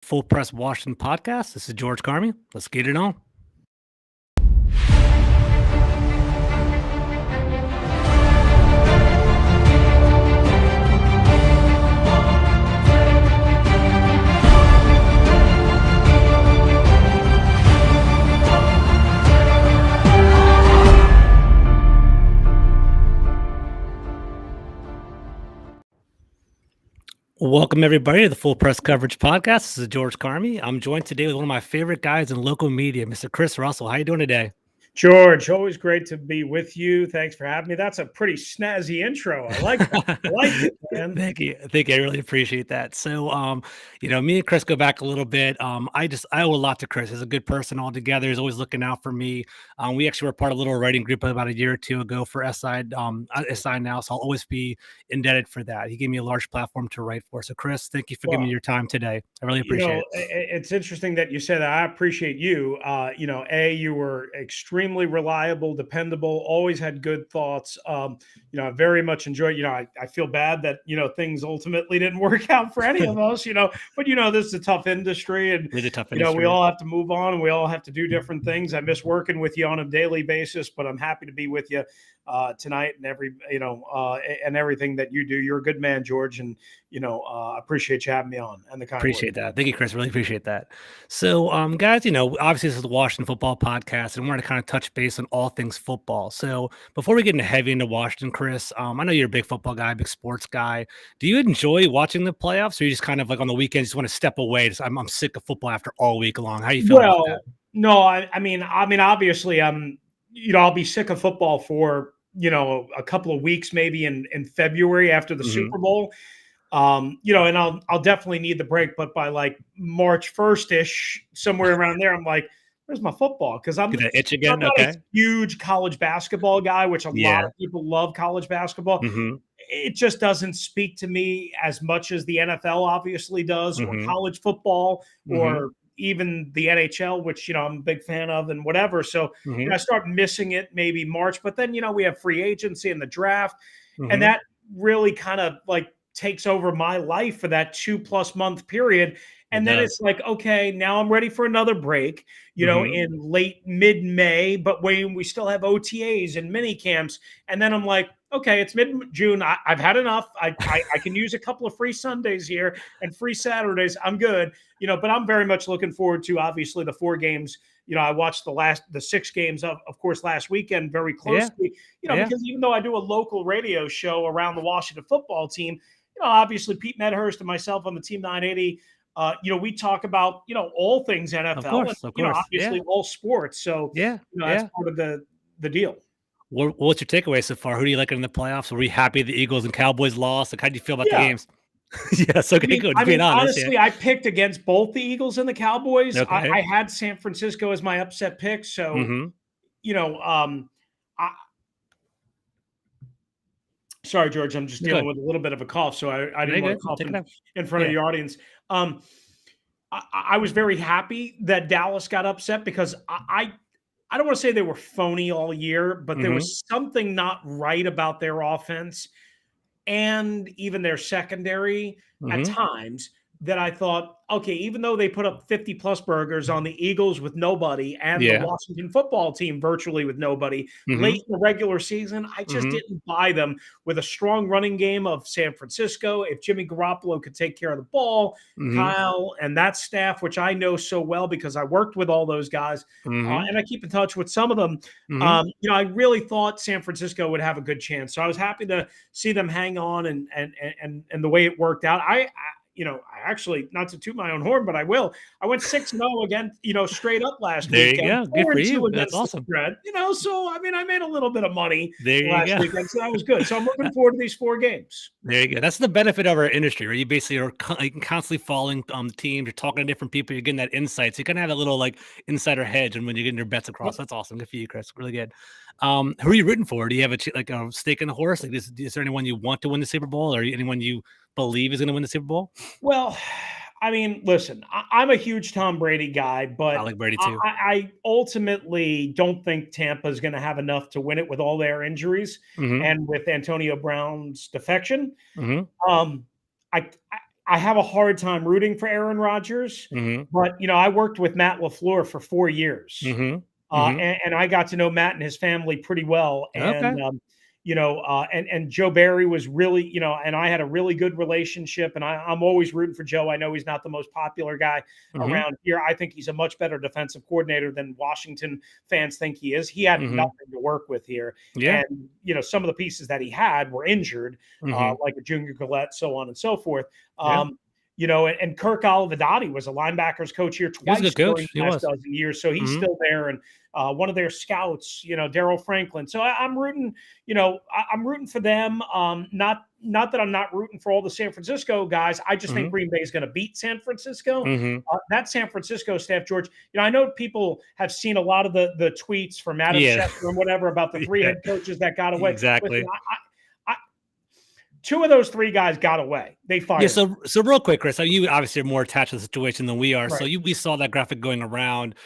Full Press Washington podcast. This is George Carmi. Let's get it on. Welcome, everybody, to the Full Press Coverage Podcast. This is George Carmi. I'm joined today with one of my favorite guys in local media, Mr. Chris Russell. How you doing today? George, always great to be with you. Thanks for having me. That's a pretty snazzy intro. I like that. I like it, man. Thank you. I really appreciate that. So, me and Chris go back a little bit. I owe a lot to Chris. He's a good person altogether. He's always looking out for me. We actually were part of a little writing group about a year or two ago for SI now. So I'll always be indebted for that. He gave me a large platform to write for. So Chris, thank you for giving me your time today. I really appreciate it. It's interesting that you said that. I appreciate you. You were extremely reliable, dependable, always had good thoughts. I very much enjoyed, I feel bad that, things ultimately didn't work out for any of us, but this is a tough industry and, really tough industry. We all have to move on and we all have to do different things. I miss working with you on a daily basis, but I'm happy to be with you tonight and and everything that you do. You're a good man, George. And, I appreciate you having me on and the kind appreciate that. Thank you, Chris. Really appreciate that. So, guys, obviously this is the Washington football podcast and we're going to kind of touch base on all things football. So before we get heavy into Washington, Chris, I know you're a big football guy, big sports guy. Do you enjoy watching the playoffs or you just kind of like on the weekends, just want to step away? I'm sick of football after all week long. How do you feel about that? No, I mean, obviously I'll be sick of football for, a couple of weeks, maybe in February after the Super Bowl. And I'll definitely need the break, but by like March 1st-ish, somewhere around there, I'm like, where's my football? Because I'm not a huge college basketball guy, which a lot of people love college basketball. It just doesn't speak to me as much as the NFL obviously does, or college football, or even the NHL, which, I'm a big fan of and whatever. So I start missing it maybe March, but then, we have free agency and the draft. And that really kind of like takes over my life for that 2+ month period. And then it's like, okay, now I'm ready for another break, in late mid-May, but when we still have OTAs and mini camps. And then I'm like, okay, it's mid-June. I've had enough. I can use a couple of free Sundays here and free Saturdays. I'm good, but I'm very much looking forward to obviously the 4 games. I watched the 6 games of course last weekend very closely, because even though I do a local radio show around the Washington football team, obviously Pete Medhurst and myself on the Team 980, we talk about, all things NFL, of course. obviously all sports. So, that's part of the deal. What's your takeaway so far? Who do you like in the playoffs? Were you happy the Eagles and Cowboys lost? Like, how do you feel about the games? Yes. Okay, good. Honestly, I picked against both the Eagles and the Cowboys. Okay. I had San Francisco as my upset pick. So, sorry, George, I'm just dealing with a little bit of a cough, so I didn't want to cough in front of the audience. I was very happy that Dallas got upset because I don't want to say they were phony all year, but there was something not right about their offense and even their secondary at times that I thought, okay, even though they put up 50+ burgers on the Eagles with nobody and the Washington football team virtually with nobody late in the regular season, I just didn't buy them with a strong running game of San Francisco. If Jimmy Garoppolo could take care of the ball, Kyle and that staff, which I know so well because I worked with all those guys and I keep in touch with some of them, I really thought San Francisco would have a good chance. So I was happy to see them hang on and the way it worked out. I actually, not to toot my own horn, but I will. I went 6-0 again, straight up last weekend. There you go. Good for you. That's awesome. Spread, so I made a little bit of money last weekend, so that was good. So I'm looking forward to these 4 games. There you go. That's the benefit of our industry, where you basically are constantly following the teams. You're talking to different people. You're getting that insight. So you kind of have a little like insider hedge, and when you're getting your bets across, that's awesome. Good for you, Chris. Really good. Who are you rooting for? Do you have a stake in the horse? Like, is there anyone you want to win the Super Bowl, or anyone you believe is going to win the Super Bowl? Well, I mean, listen, I'm a huge Tom Brady guy, but I like Brady too. I ultimately don't think Tampa is going to have enough to win it with all their injuries and with Antonio Brown's defection. I I have a hard time rooting for Aaron Rodgers, Mhm. but I worked with Matt LaFleur for 4 years. Mhm. Mhm. And I got to know Matt and his family pretty well. And, Okay. and Joe Barry was really, and I had a really good relationship. And I'm always rooting for Joe. I know he's not the most popular guy Mhm. around here. I think he's a much better defensive coordinator than Washington fans think he is. He had Mhm. nothing to work with here. Yeah. And, some of the pieces that he had were injured, Mhm. like a Junior Gillette, so on and so forth. Yeah. And Kirk Olivadotti was a linebackers coach here He was a twice good during coach. He the last was. dozen years. So he's Mhm. still there. And one of their scouts, Daryl Franklin. So I'm rooting, I'm rooting for them. Not that I'm not rooting for all the San Francisco guys. I just think Mhm. Green Bay is going to beat San Francisco. Mhm. That San Francisco staff, George. I know people have seen a lot of the tweets from Adam Yeah. Schefter and whatever about the three Yeah. head coaches that got away. Listen, Exactly. two of those three guys got away. They Yeah, fired. so real quick, Chris, so you obviously are more attached to the situation than we are. So Right. we saw that graphic going around.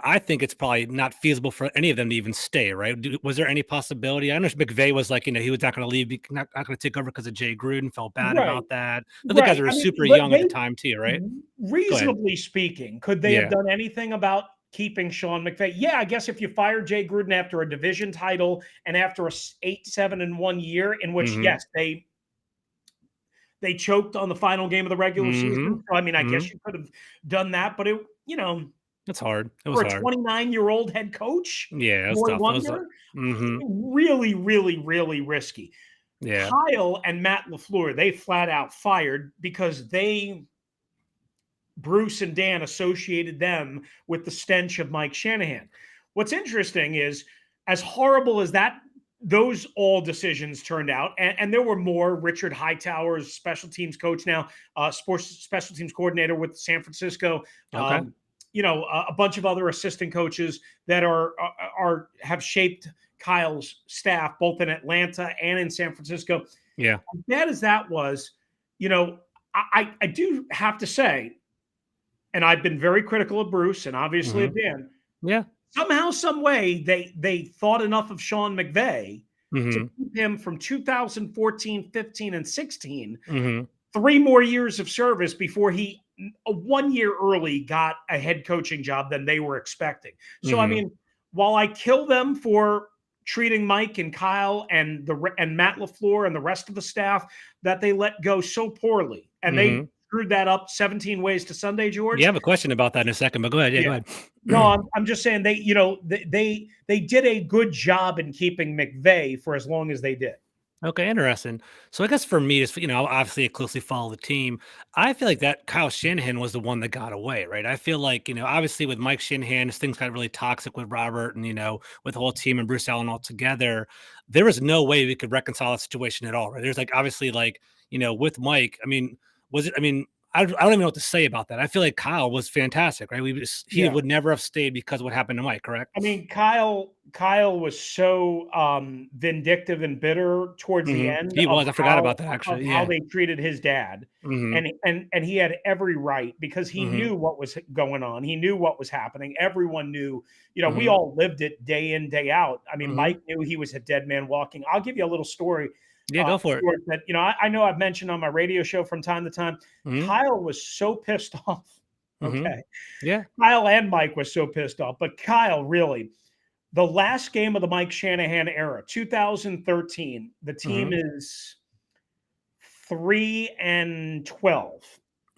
I think it's probably not feasible for any of them to even stay, right? Was there any possibility? I know McVay was like, he was not going to leave, not going to take over because of Jay Gruden. Felt bad Right. about that. The guys Right. were I mean, super but young at the they time too, right? Go ahead. reasonably speaking, could they have Yeah. done anything about keeping Sean McVay? Yeah, I guess if you fire Jay Gruden after a division title and after a 8-7-1 year, in which Mm-hmm. yes, they choked on the final game of the regular Mm-hmm. season. So I mean, I Mm-hmm. guess you could have done that, but It's hard. It was for a hard. 29-year-old head coach, Yeah, it was boy tough. It was wonder, mm-hmm. really, really, really risky. Yeah. Kyle and Matt LaFleur, they flat out fired because Bruce and Dan associated them with the stench of Mike Shanahan. What's interesting is, as horrible as those all decisions turned out, and there were more. Richard Hightower's special teams coach now, sports special teams coordinator with San Francisco. Okay. A bunch of other assistant coaches that have shaped Kyle's staff both in Atlanta and in San Francisco. Yeah. As bad as that was, I do have to say, and I've been very critical of Bruce and obviously Mm-hmm. of Dan. Yeah. Somehow, some way, they thought enough of Sean McVay to Mm-hmm. keep him from 2014, 15, and 16, Mm-hmm. 3 more years of service before he 1 year early got a head coaching job than they were expecting. So, I Mm-hmm. mean, while I kill them for treating Mike and Kyle and Matt LaFleur and the rest of the staff that they let go so poorly, and they Mm-hmm. screwed that up 17 ways to Sunday, You George. have a question about that in a second, but go ahead. Yeah, go Yeah. ahead. No, I'm just saying they did a good job in keeping McVay for as long as they did. Okay, interesting. So I guess for me, it's obviously I closely follow the team. I feel like that Kyle Shanahan was the one that got away, right? I feel like obviously with Mike Shanahan, things got really toxic with Robert, and with the whole team and Bruce Allen all together. There was no way we could reconcile the situation at all, right? There's like obviously like with Mike. I mean, was it? I mean, I don't even know what to say about that. I feel like Kyle was fantastic, right? He Yeah. would never have stayed because of what happened to Mike, correct? I mean, Kyle was so vindictive and bitter towards the end He of was. I forgot about that actually. how Yeah. they treated his dad. hmm And he had every right because he hmm knew what was going on. He knew what was happening. Everyone knew, we hmm all lived it day in, day out. I mean, hmm Mike knew he was a dead man walking. I'll give you a little story. Yeah, go for it. Stuart, that I know I've mentioned on my radio show from time to time. Mhm, Kyle was so pissed off. mhm. Okay. Yeah. Kyle and Mike was so pissed off, but Kyle really, the last game of the Mike Shanahan era, 2013, the team Mhm. is 3-12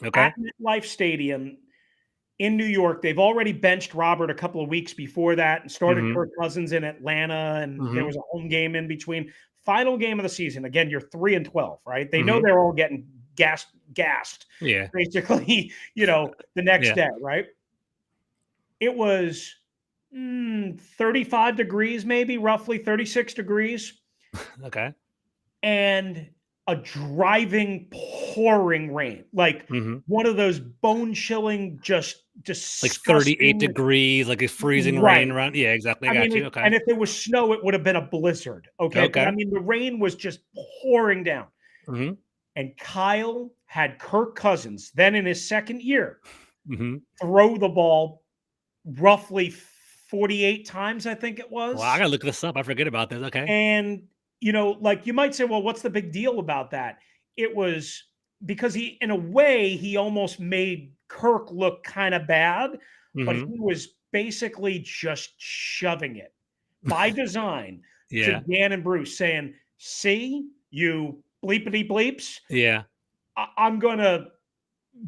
Okay. at MetLife Stadium in New York. They've already benched Robert a couple of weeks before that and started Mhm, Kirk Cousins in Atlanta, and there mhm, was a home game in between. Final game of the season. Again, you're 3-12, right? They know mhm. they're all getting gassed Yeah, basically, the next yeah. day, right? It was 35 degrees, maybe roughly 36 degrees, Okay. and a driving, pouring rain, like Mhm. one of those bone chilling, just Like 38 disgusting. degrees, like it's freezing rain Right. around. Yeah, exactly. I I got mean, you. Okay. and if it was snow, it would have been a blizzard. Okay. But I Okay. mean, the rain was just pouring down. Mhm, And Kyle had Kirk Cousins, then in his second year, mhm. throw the ball roughly 48 times, I think it Wow, I was. gotta look this up. I forget about this. Okay. And, like you might say, well, what's the big deal about that? It was because he, in a way, he almost made Kirk look kind of bad, but Mhm. he was basically just shoving it by design to Yeah. Dan and Bruce, saying, "See, you bleepity bleeps, Yeah. I'm gonna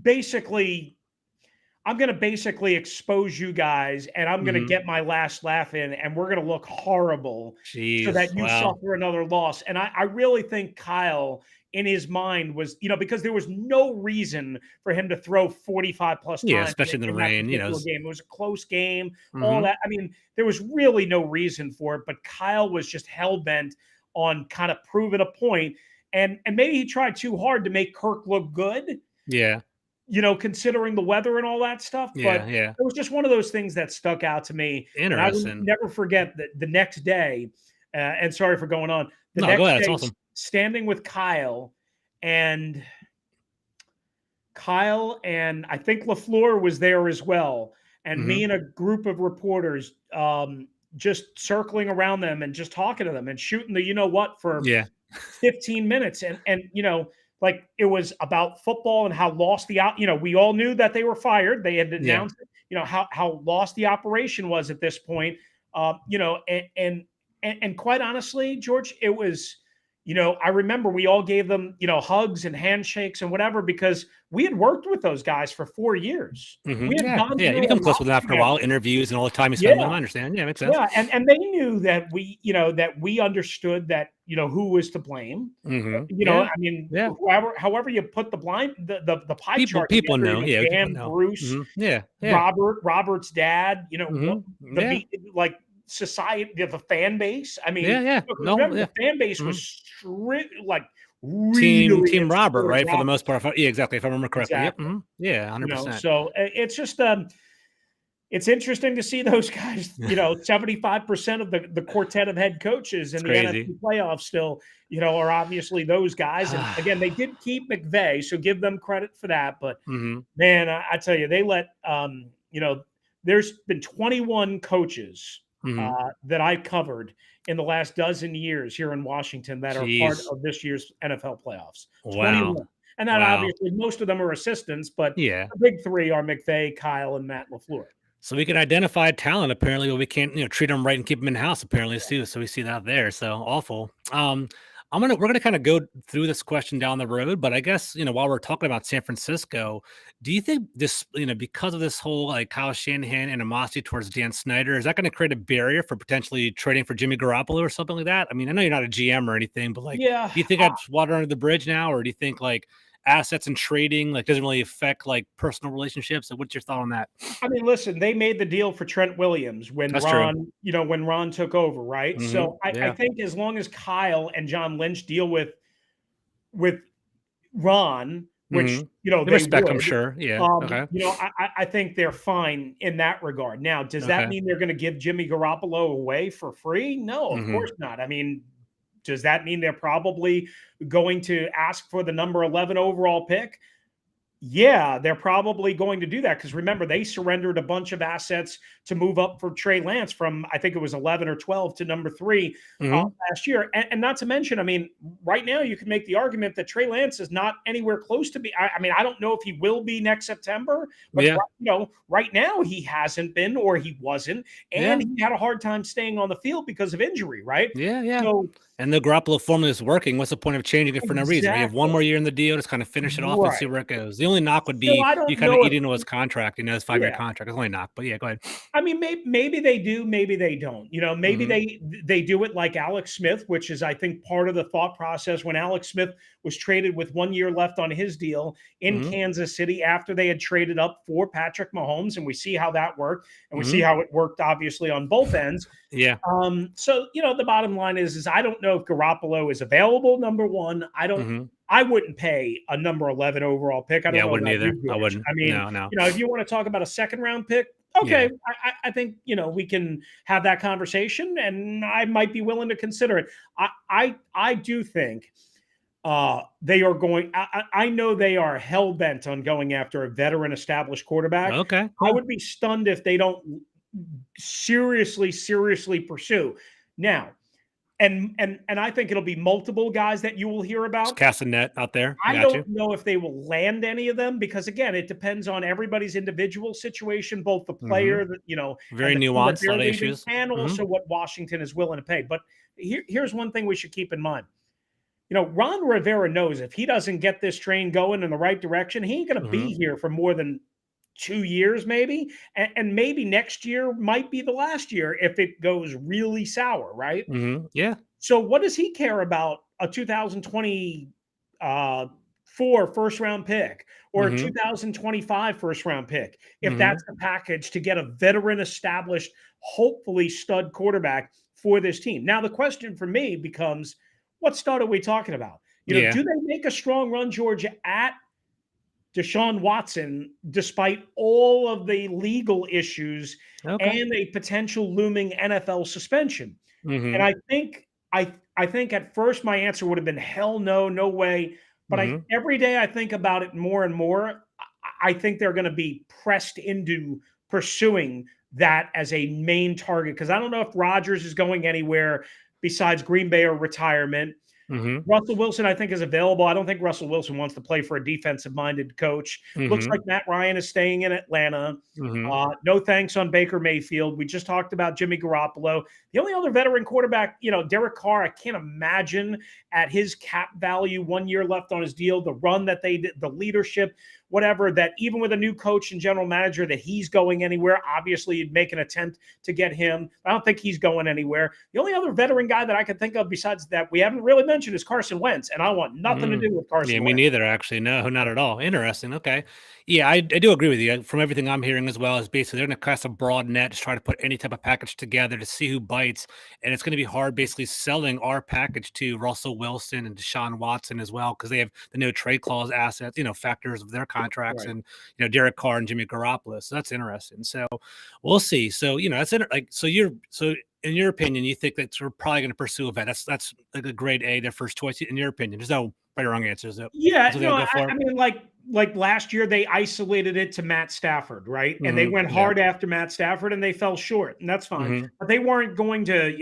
basically expose you guys, and I'm going to Mhm. get my last laugh in, and we're going to look horrible so Jeez. that you Wow. suffer another loss." And I really think Kyle, in his mind, was, because there was no reason for him to throw 45 plus Yeah, times especially in the in that rain, particular game. It was a close game, all mhm. that. I mean, there was really no reason for it, but Kyle was just hell bent on kind of proving a point. And maybe he tried too hard to make Kirk look good, Yeah. considering the weather and all that stuff. But Yeah, yeah. it was just one of those things that stuck out to me. And I will Interesting. never forget that the next day, and sorry for going on, the No, go next ahead, it's day, awesome. standing with and Kyle and I think LaFleur was there as well. And me Mhm. and a group of reporters, just circling around them and just talking to them and shooting the what for Yeah. 15 minutes. And like, it was about football and how lost we all knew that they were fired. They had Yeah. announced, how lost the operation was at this point. And quite honestly, George, it was, I remember we all gave them, hugs and handshakes and whatever, because we had worked with those guys for 4 years. We Mhm. had Yeah, gone yeah, you through a become close lot with them after a while, together. interviews and all the time you spend with them, Yeah. I understand, yeah, makes sense. Yeah, and they knew that we understood that, who was to blame. Mhm. Yeah. I mean, Yeah. however you put the pie People chart people together, know, yeah, people Dan, know. Bruce, Mhm. Yeah, yeah. Robert's dad, what Mhm. the Yeah. meet like society, the fan base. I Yeah, mean, yeah. look, No, remember yeah. the fan base was Mhm. like really Team in Robert, support of right, for the most Robert. part, if yeah, exactly, if I remember correctly, yep, Exactly. mhm. Yeah, 100%. So it's just it's interesting to see those guys, 75% of the quartet of head coaches It's in the crazy. NFC playoffs still, are obviously those guys. And again, they did keep McVay, so give them credit for that. But Mhm. man, I tell you, they let, there's been 21 coaches Mhm. that I covered in the last dozen years here in Washington that are part Jeez. of this year's NFL playoffs. Wow. 21. And that, Wow. obviously, most of them are assistants, but Yeah. the big three are McVay, Kyle, and Matt LaFleur. So we can identify talent apparently, but we can't, treat them right and keep them in house apparently too. So we see that there. So awful. We're gonna kind of go through this question down the road, but I guess while we're talking about San Francisco, do you think this, because of this whole like Kyle Shanahan animosity towards Dan Snyder, is that going to create a barrier for potentially trading for Jimmy Garoppolo or something like that? I mean, I know you're not a GM or anything, but like, Yeah, do you think that's water under the bridge now, or do you think like assets and trading like doesn't really affect like personal relationships? So what's your thought on that? I mean, listen, they made the deal for Trent Williams when That's true. Ron took over, right? Mhm. So I Yeah. think as long as Kyle and John Lynch deal with Ron, which Mhm. They they respect, I'm would, sure. Yeah. Okay. I think they're fine in that regard. Now, does that Okay. mean they're going to give Jimmy Garoppolo away for free? No, of Mhm. course not. I mean, does that mean they're probably going to ask for the number 11 overall pick? Yeah, they're probably going to do that because remember, they surrendered a bunch of assets to move up for Trey Lance from, I think it was 11 or 12 to number 3 Mhm. last year. And not to mention, I mean, right now you can make the argument that Trey Lance is not anywhere close to be. I mean, I don't know if he will be next September, but Yeah. right now he hasn't been or he wasn't, and Yeah. he had a hard time staying on the field because of injury, right? Yeah, yeah. So And the Garoppolo formula is working. What's the point of changing it for no reason, right? You have one exactly more year in the deal, just kind of finish it off and see right. where it goes. The only knock would So be I you don't kinda know eat if into his contract, his 5-year yeah. contract. That's the only knock, but yeah, go ahead. I mean, maybe they do, maybe they don't. Maybe Mhm. they do it like Alex Smith, which is I think part of the thought process when Alex Smith was traded with 1 year left on his deal in Mhm. Kansas City after they had traded up for Patrick Mahomes, and we see how that worked, and we see Mhm. how it worked obviously on both ends. Yeah. So the bottom line is I don't know if Garoppolo is available. Number one, Mhm. I wouldn't pay a number 11 overall pick. I Yeah, don't I know wouldn't about either. you, I George. wouldn't. I mean, No, no. if you want to talk about a second round pick, okay, Yeah. I think we can have that conversation, and I might be willing to consider it. I do think they are going. I know they are hell bent on going after a veteran, established quarterback. Okay, I cool. would be stunned if they don't seriously pursue. Now, And I think it'll be multiple guys that you will hear Just about. cast a net out there. I I got don't you. know if they will land any of them because again, it depends on everybody's individual situation, both the Hmm. player that and Very the team that nuanced, a they're lot of leaving, issues. and Hmm. also what Washington is willing to pay. But here's one thing we should keep in mind. Ron Rivera knows if he doesn't get this train going in the right direction, he ain't going to Hmm. be here for more than 2 years, maybe. And maybe next year might be the last year if it goes really sour, right? Hmm. Yeah. So what does he care about a 2020 first round pick or a Hmm. 2025 first round pick if Hmm. that's the package to get a veteran established, hopefully stud quarterback for this team? Now the question for me becomes, what stud are we talking about? Yeah. Do they make a strong run, Georgia, at Deshaun Watson, despite all of the legal issues Okay. and a potential looming NFL suspension? And Hmm. I think at first my answer would have been hell no, no way. But Hmm. every day I think about it more and more. I think they're going to be pressed into pursuing that as a main target because I don't know if Rodgers is going anywhere besides Green Bay or retirement. Hmm. Russell Wilson, I think, is available. I don't think Russell Wilson wants to play for a defensive-minded coach. Looks like Hmm. Matt Ryan is staying in Atlanta. Hmm. No thanks on Baker Mayfield. We just talked about Jimmy Garoppolo. The only other veteran quarterback, Derek Carr, I can't imagine at his cap value, 1 year left on his deal, the run that they did, the leadership, whatever, that even with a new coach and general manager, that he's going anywhere. Obviously, you'd make an attempt to get him. I don't think he's going anywhere. The only other veteran guy that I can think of besides that we haven't really mentioned is Carson Wentz, and I want nothing to Mm. do with Yeah, Carson me Wentz. neither, actually. No, not at all. Interesting. Okay. Yeah, I do agree with you. From everything I'm hearing as well, is basically they're going to cast a broad net to try to put any type of package together to see who bites. And it's going to be hard basically selling our package to Russell Wilson and Deshaun Watson as well, because they have the no trade clause assets, factors of their contracts Right. and, Derek Carr and Jimmy Garoppolo. So that's interesting. So we'll see. So, that's so in your opinion, you think that we're probably going to pursue a vet. That's like a grade A, their first choice. In your opinion, there's no right or wrong answers. That's Yeah, what they'll no, go for. I mean, like last year they isolated it to Matt Stafford, right? And they went Yeah. hard after Matt Stafford and they fell short, and that's fine. Hmm. But they weren't going to,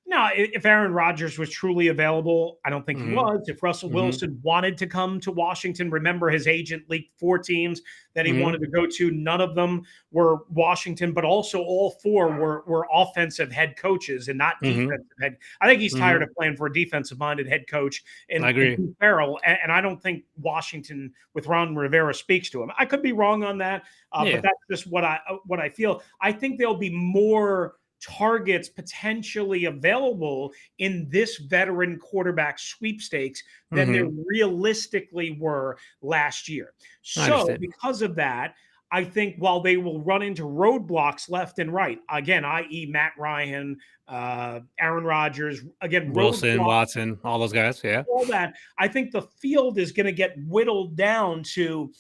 no, if Aaron Rodgers was truly available, I don't think he Hmm. was. If Russell Hmm. Wilson wanted to come to Washington, remember his agent leaked 4 teams that he Hmm. wanted to go to. None of them were Washington, but also all four were offensive head coaches and not Hmm. defensive head. I think he's tired Hmm. of playing for a defensive minded head coach I in agree. Pete Farrell, and I don't think Washington with Ron Rivera speaks to him. I could be wrong on that, but Yeah. that's just what I feel. I think there'll be more targets potentially available in this veteran quarterback sweepstakes than there Hmm. realistically were last year. I So, understand. because of that, I think while they will run into roadblocks left and right, again, i.e., Matt Ryan, Aaron Rodgers, again, Wilson, roadblocks, Watson, all those guys. Yeah. all that, I think the field is going to get whittled down to,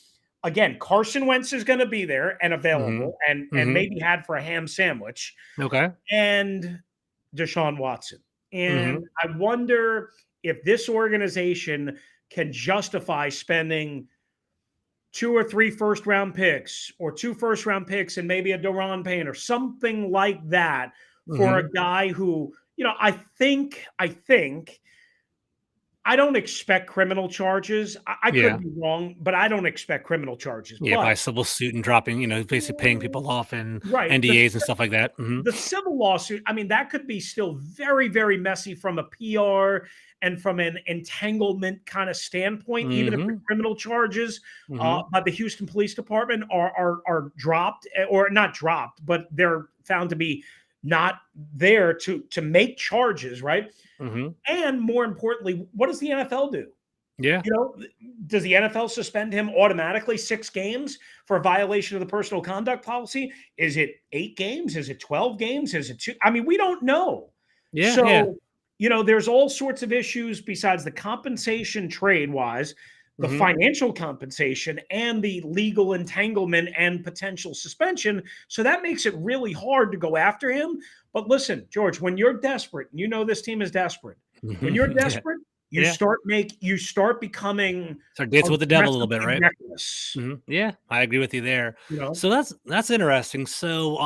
again, Carson Wentz is going to be there and Hmm. available and Hmm. maybe had for a ham sandwich, Okay. and Deshaun Watson. And Hmm. I wonder if this organization can justify spending 2 or 3 first round picks or 2 first round picks and maybe a Daron Payne or something like that for Hmm. a guy who, I think I don't expect criminal charges. I could Yeah. be wrong, but I don't expect criminal charges. Yeah. But By civil suit and dropping, basically paying people off and right, NDAs and stuff like that. Hmm. the civil lawsuit, I mean, that could be still very, very messy from a PR and from an entanglement kind of standpoint, even if the Hmm. criminal charges Hmm. by the Houston Police Department are dropped or not dropped, but they're found to be not there to make charges, right? Hmm. And more importantly, what does the NFL do? Yeah. You know, does the NFL suspend him automatically 6 games for a violation of the personal conduct policy? Is it 8 games? Is it 12 games? Is it two? I mean, we don't know. Yeah. Yeah. So, there's all sorts of issues besides the compensation trade wise, the Hmm. financial compensation, and the legal entanglement and potential suspension. So that makes it really hard to go after him. But listen, George, when you're desperate, and this team is desperate, when you're Yeah. desperate, Yeah. you start becoming Start dancing with the devil a little bit, aggressively right? reckless. Mhm. Yeah, I agree with you there. You know, So that's interesting. So,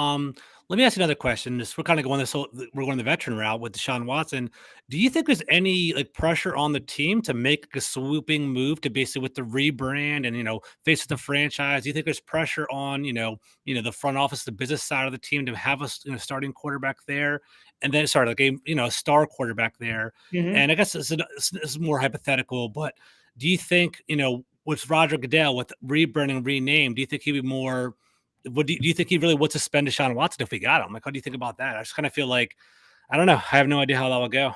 Let me ask you another question. We're kind of going we're going the veteran route with Deshaun Watson. Do you think there's any like pressure on the team to make a swooping move to basically with the rebrand and face the franchise? Do you think there's pressure on the front office, the business side of the team to have a starting quarterback there, and then start like a star quarterback there? Mhm. And I guess this is more hypothetical, but do you think with Roger Goodell with rebranding, rename, do you think he'd be more? Do you think he really would suspend Deshaun Watson if we got him? Like, how do you think about that? I just kind of feel like I don't know. I have no idea how that will go.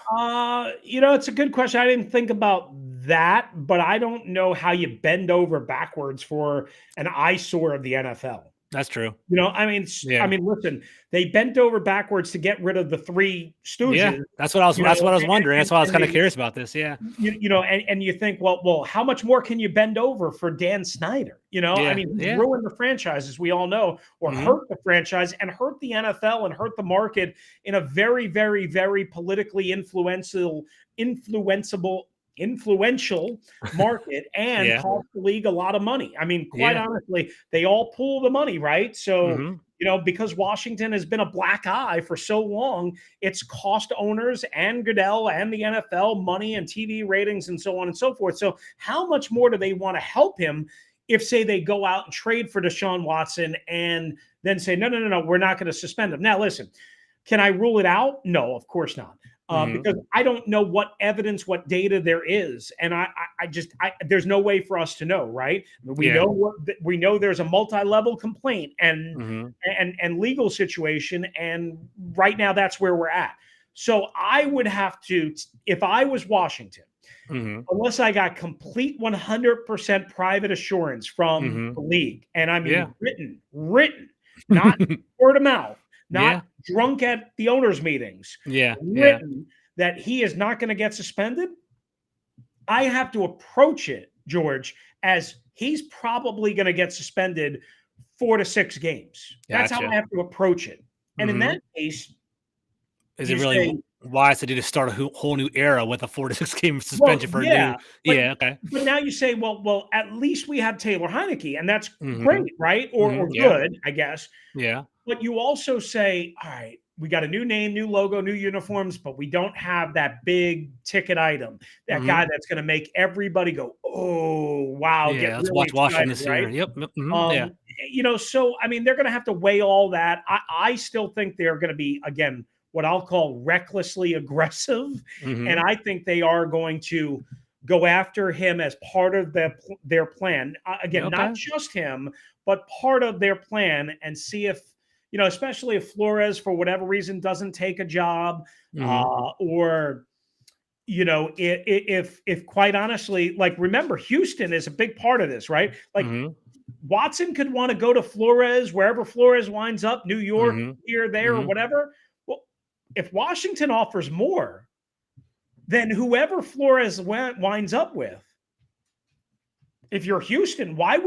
It's a good question. I didn't think about that, but I don't know how you bend over backwards for an eyesore of the NFL. That's true. I Yeah. mean, listen, they bent over backwards to get rid of the Three Yeah. Stooges, That's what I was. you That's know, what I was wondering. That's why I was and kind of they, curious about this. Yeah. and you think, well, how much more can you bend over for Dan Snyder? I Yeah. mean, he's Yeah. ruined the franchise, as we all know, or Hmm. hurt the franchise and hurt the NFL and hurt the market in a very, very, very politically influential market and Yeah. cost the league a lot of money. I mean, quite Yeah. honestly, they all pool the money, right? So, Hmm. because Washington has been a black eye for so long, it's cost owners and Goodell and the NFL money and TV ratings and so on and so forth. So, how much more do they want to help him if, say, they go out and trade for Deshaun Watson and then say, no, we're not going to suspend him? Now, listen, can I rule it out? No, of course not. Hmm. Because I don't know what evidence, what data there is, and there's no way for us to know, right? Yeah. We know there's a multi-level complaint and Hmm. legal situation, and right now that's where we're at. So I would have to, if I was Washington, Hmm. unless I got complete 100% private assurance from Hmm. the league, and I Yeah. mean written, not word of mouth, not Yeah. drunk at the owners' meetings, Yeah. Yeah. written that he is not going to get suspended, I have to approach it, George, as he's probably going to get suspended 4 to 6 games. That's how I Gotcha. have to approach it. And in Hmm. that case, Is it you really say, wise to do to start a whole new era with a 4 to 6 game well, suspension for a new? yeah, but Yeah. Okay. now you say, well, at least we have Taylor Heineke, and that's Hmm. great, right? Hmm. Or Yeah. good, I guess. Yeah. But you also say, all right, we got a new name, new logo, new uniforms, but we don't have that big ticket item, that guy Hmm. that's going to make everybody go, oh, wow, get Yeah. Let's really watch Washington excited, this year. right? Yep. Yeah. Um, so I mean, they're going to have to weigh all that. I still think they're going to be, again, what I'll call recklessly aggressive, and Hmm. I think they are going to go after him as part of their plan. Again, not Okay. just him, but part of their plan, and see if, especially if Flores for whatever reason doesn't take a job, Hmm. or if quite honestly, like, remember, Houston is a big part of this, right? Like, Hmm. Watson could want to go to Flores, wherever Flores winds up, New York, Hmm. here, there, or Hmm. whatever. Well, if Washington offers more, then whoever Flores winds up with, if you're Houston, why Yeah.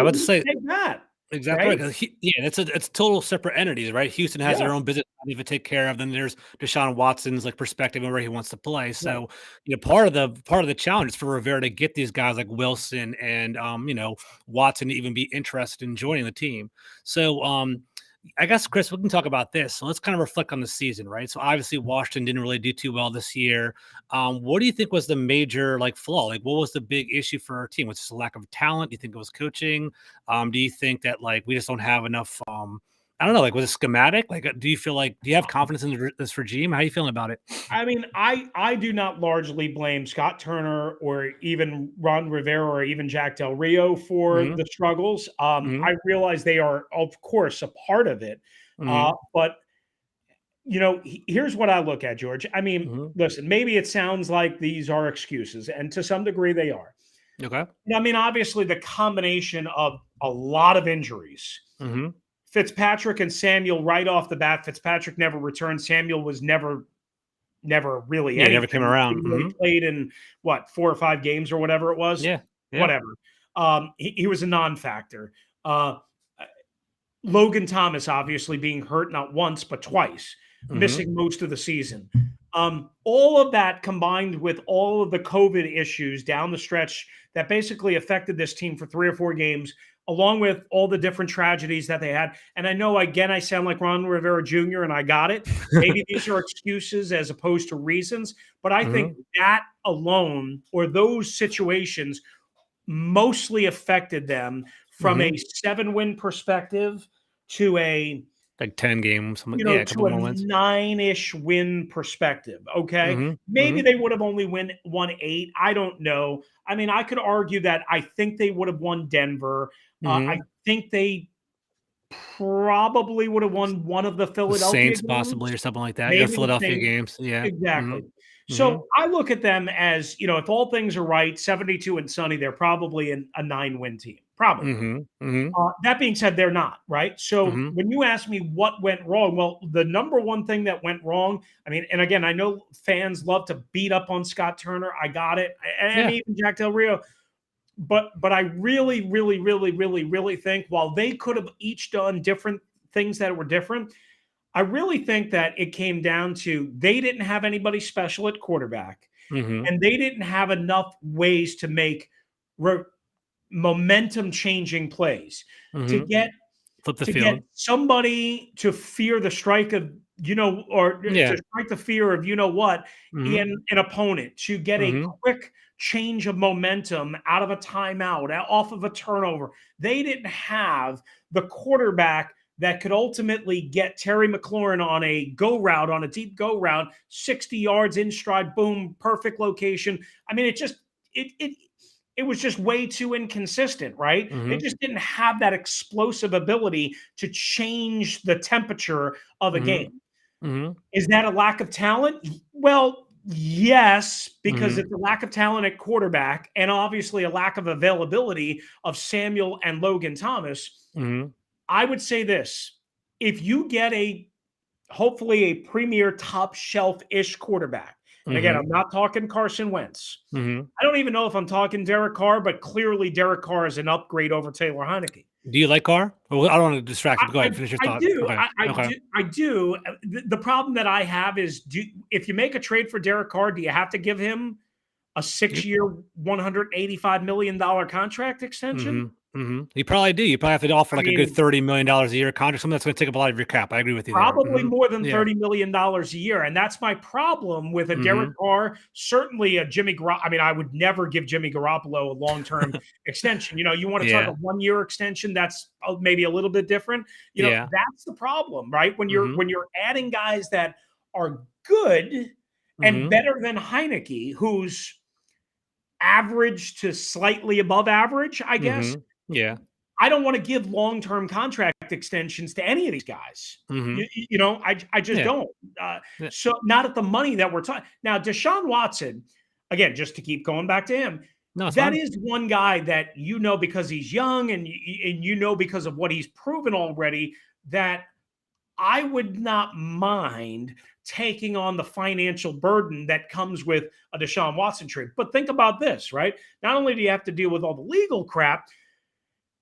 would Let's you say take that? exactly Right? right. 'Cause yeah, it's total separate entities, right? Houston has Yeah. their own business they need to take care of. Then there's Deshaun Watson's like perspective and where he wants to play. Right. So, part of the challenge is for Rivera to get these guys like Wilson and Watson to even be interested in joining the team. So, I guess Chris, we can talk about this. So let's kind of reflect on the season, right? So obviously Washington didn't really do too well this year. What do you think was the major like flaw? Like, what was the big issue for our team? Was it just a lack of talent? Do you think it was coaching? Do you think that like we just don't have enough? I don't know. Like, was it schematic? Like, do you feel like do you have confidence in this regime? How are you feeling about it? I mean, I do not largely blame Scott Turner or even Ron Rivera or even Jack Del Rio for Hmm. the struggles. Hmm. I realize they are, of course, a part of it. Hmm. But here's what I look at, George. I mean, Hmm. listen, maybe it sounds like these are excuses, and to some degree they are. Okay. I mean, obviously, the combination of a lot of injuries. Hmm. Fitzpatrick and Samuel right off the bat. Fitzpatrick never returned. Samuel was never really Yeah, he never came anything. around. He really played in what, 4 or 5 games or whatever it was. Yeah. Yeah. Whatever. He was a non-factor. Uh, Logan Thomas obviously being hurt not once but twice, Hmm. missing most of the season. All of that combined with all of the COVID issues down the stretch that basically affected this team for 3 or 4 games. along with all the different tragedies that they had. And I know, again, I sound like Ron Rivera Jr., and I got it. Maybe these are excuses as opposed to reasons, but I think Mhm. that alone or those situations mostly affected them from a Mhm. 7-win perspective to a Like 10 games, something, you yeah, know, a couple to a more wins. 9-ish win perspective. Okay. Mhm. Maybe Mhm. they would have only won 8. I don't know. I mean, I could argue that I think they would have won Denver. I Mhm. think they probably would have won one of the The Philadelphia Saints possibly games, or something like that. Yeah, maybe the Philadelphia Saints. games. Yeah. Exactly. Mhm. Mhm. So I look at them as, if all things are right, 72 and sunny, they're probably a 9-win team. Probably. Mhm. Mhm. That being said, they're not, right? So Mhm. when you ask me what went wrong, well, the number one thing that went wrong, I mean, and again, I know fans love to beat up on Scott Turner. I got it. And Yeah. even Jack Del Rio. But I really, really, really, really, really think while they could have each done different things that were different, I really think that it came down to they didn't have anybody special at quarterback, Mhm. and they didn't have enough ways to make re- momentum changing plays to Mhm. get Flip the to get field. somebody to fear the strike of or to Yeah. strike the fear of what Mhm. in an opponent, to get a Mhm. quick change of momentum out of a timeout, off of a turnover. They didn't have the quarterback that could ultimately get Terry McLaurin on a go route, on a deep go route, 60 yards in stride, boom, perfect location. I mean, it was just way too inconsistent, right? They Mhm. just didn't have that explosive ability to change the temperature of a Mhm. game. Mhm. Is that a lack of talent? Well, yes, because Mhm. it's a lack of talent at quarterback and obviously a lack of availability of Samuel and Logan Thomas. Mhm. I would say this: if you get a hopefully a premier top shelf ish quarterback, and again, I'm Mhm. not talking Carson Wentz. Mhm. I don't even know if I'm talking Derek Carr, but clearly Derek Carr is an upgrade over Taylor Heineke. Do you like Carr? Well, I don't wanna distract I, you, but go I, ahead, finish your I thought. do. Okay. I Okay. do. I do. The problem that I have is, if you make a trade for Derek Carr, do you have to give him a Yep. 6-year, $185 million contract extension? Mhm. Mhm. You probably do. You probably have to offer I like a good mean, $30 million a year contract, something that's gonna take up a lot of your cap. I agree with you there. probably Mhm. more than Yeah. $30 million a year. And that's my problem with a Derek Mhm. Carr, certainly a Jimmy Garoppolo. I mean, I would never give Jimmy Garoppolo a long-term extension. You want to talk a Yeah. 1-year extension, that's maybe a little bit different. Yeah. That's the problem, right? When you're Mhm. when you're adding guys that are good and Mhm. better than Heineke, who's average to slightly above average, I guess. Mhm. Yeah. I don't want to give long-term contract extensions to any of these guys. Mhm. I just Yeah. don't. Uh, Yeah. so not at the money that we're talking now. Deshaun Watson, again, just to keep going back to him, No, it's that fine. is one guy that because he's young and because of what he's proven already that I would not mind taking on the financial burden that comes with a Deshaun Watson trade. But think about this, right? Not only do you have to deal with all the legal crap,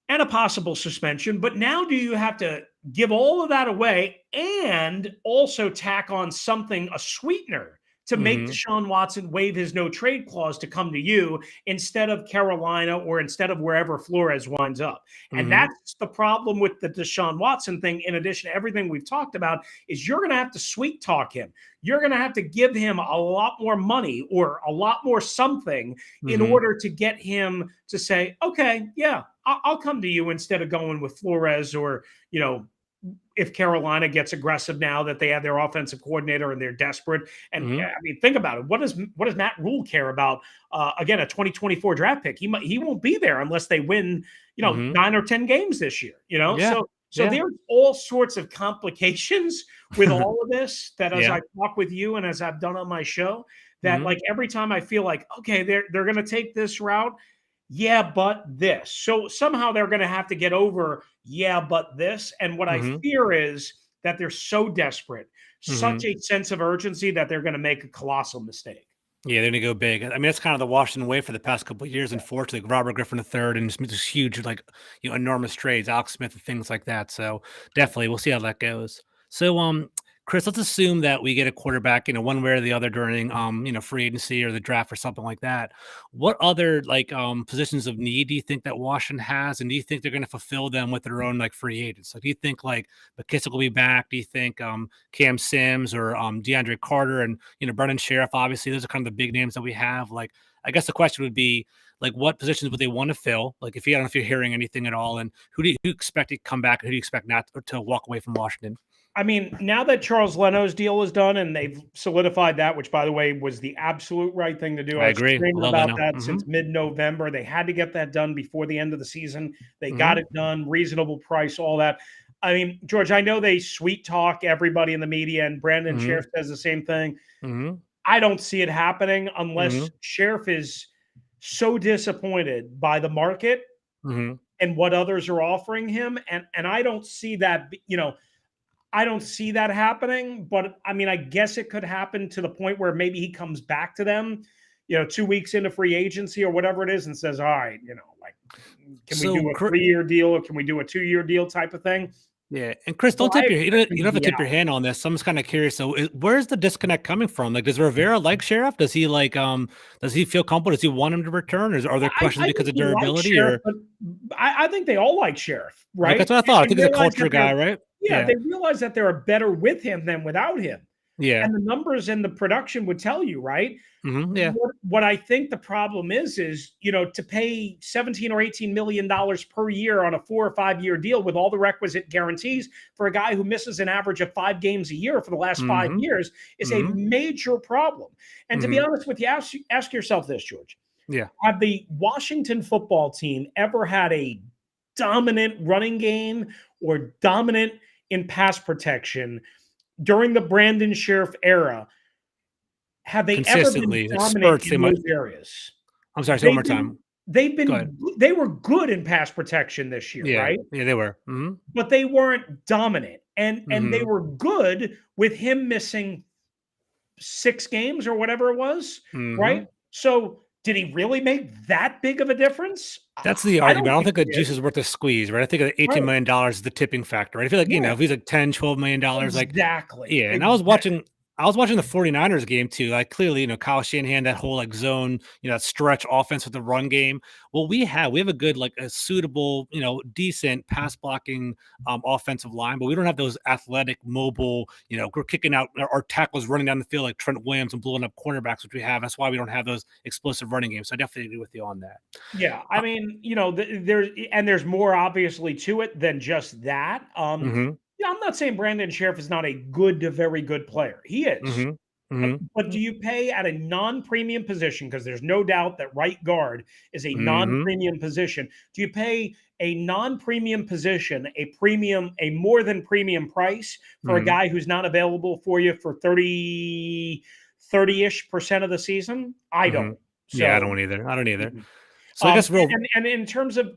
and a possible suspension. But now do you have to give all of that away and also tack on something, a sweetener, to make Mhm. Deshaun Watson waive his no trade clause to come to you instead of Carolina or instead of wherever Flores winds up? And Mhm. that's the problem with the Deshaun Watson thing. In addition to everything we've talked about, is you're going to have to sweet talk him. You're going to have to give him a lot more money or a lot more something in Mhm. order to get him to say, okay, yeah, I'll come to you instead of going with Flores or, if Carolina gets aggressive now that they have their offensive coordinator and they're desperate. And Mhm. I mean, think about it. What does Matt Rule care about? Again, a 2024 draft pick. He won't be there unless they win, Mhm. 9 or 10 games this year. Yeah. So Yeah. there's all sorts of complications with all of this that as Yeah. I talk with you and as I've done on my show, that Mhm. like every time I feel like, okay, they're gonna take this route. Yeah, but this. So somehow they're going to have to get over, yeah, but this. And what I Mhm. fear is that they're so desperate, such Mhm. a sense of urgency that they're going to make a colossal mistake. Yeah, they're gonna go big. I mean, that's kind of the Washington way for the past couple of years, unfortunately. Robert Griffin III and just huge, like enormous trades, Alex Smith and things like that. So definitely, we'll see how that goes. So, Chris, let's assume that we get a quarterback, one way or the other during, free agency or the draft or something like that. What other positions of need do you think that Washington has, and do you think they're going to fulfill them with their own free agents? So do you think McKissick will be back? Do you think Cam Sims or DeAndre Carter and Brendan Sheriff? Obviously, those are kind of the big names that we have. I guess the question would be what positions would they want to fill? If you I don't know if you're hearing anything at all, and who do you expect to come back, and who do you expect not to walk away from Washington? I mean, now that Charles Leno's deal is done and they've solidified that, which by the way was the absolute right thing to do. I I was agree. screaming Love about Leno. that since mid-November. They had to get that done before the end of the season. They got Mhm. it done, reasonable price, all that. I mean, George, I know they sweet talk everybody in the media, and Brandon Sheriff Mhm. says the same thing. Mhm. I don't see it happening unless Mhm. Sheriff is so disappointed by the market Mhm. and what others are offering him, and I don't see that. I don't see that happening, but I mean, I guess it could happen to the point where maybe he comes back to them, 2 weeks into free agency or whatever it is, and says, "All right, can we So, do a 3-year deal or can we do a 2-year deal type of thing?" yeah, and Chris, So don't I tip your you expect don't him you to don't have to be tip your out. hand on this. I'm just kinda curious. So, where's the disconnect coming from? Does Rivera like Sheriff? Does he does he feel comfortable? Does he want him to return? Or are there questions I because think of he likes durability Sheriff, or but I think they all like Sheriff, okay, right? that's what I thought. I They think he's a realize that culture guy, right? Yeah. they realize that they're better with him than without him. Yeah. And the numbers and the production would tell you, right? Mhm. Yeah. What I think the problem is, to pay 17 or 18 million dollars per year on a 4 or 5 year deal with all the requisite guarantees for a guy who misses an average of 5 games a year for the last five Mhm. years is a Mhm. major problem. And to be Mhm. honest with you, ask yourself this, George. Yeah. Have the Washington football team ever had a dominant running game or dominant in pass protection during the Brandon Sheriff era? Have they ever been Consistently, dominant spurts, they in might those areas? I'm sorry, say it one They've more time. been they've Go ahead. been they were good in pass protection this year, Yeah. right? Yeah, they were. Mhm. But they weren't dominant. And they Mhm. were good with him missing 6 games or whatever it was, right? Mhm. So, did he really make that big of a difference? That's the I argument. don't I don't think think he the did. juice is worth the squeeze, right? I think that $18 Right. million is the tipping factor, right? I feel Yeah. if he's like 10, $12 million, Exactly. yeah. And Exactly. I was watching the 49ers game too. Clearly, Kyle Shanahan, that whole zone, that stretch offense with the run game. Well, we have a good, a suitable, decent pass blocking offensive line, but we don't have those athletic, mobile, we're kicking out our tackles running down the field like Trent Williams and blowing up cornerbacks, which we have. That's why we don't have those explosive running games. So I definitely agree with you on that. Yeah, I Uh, mean, there's more obviously to it than just that. mhm. Yeah, I'm not saying Brandon Sheriff is not a good to very good player. He is. Mhm. Mhm. But do you pay at a non-premium position? Because there's no doubt that right guard is a Mhm. non-premium position. Do you pay a non-premium position a more than premium price for a Mhm. guy who's not available for you for 30-ish% of the season? I Mhm. don't. Yeah, I So don't either. I don't either. mhm. So I guess real And in terms of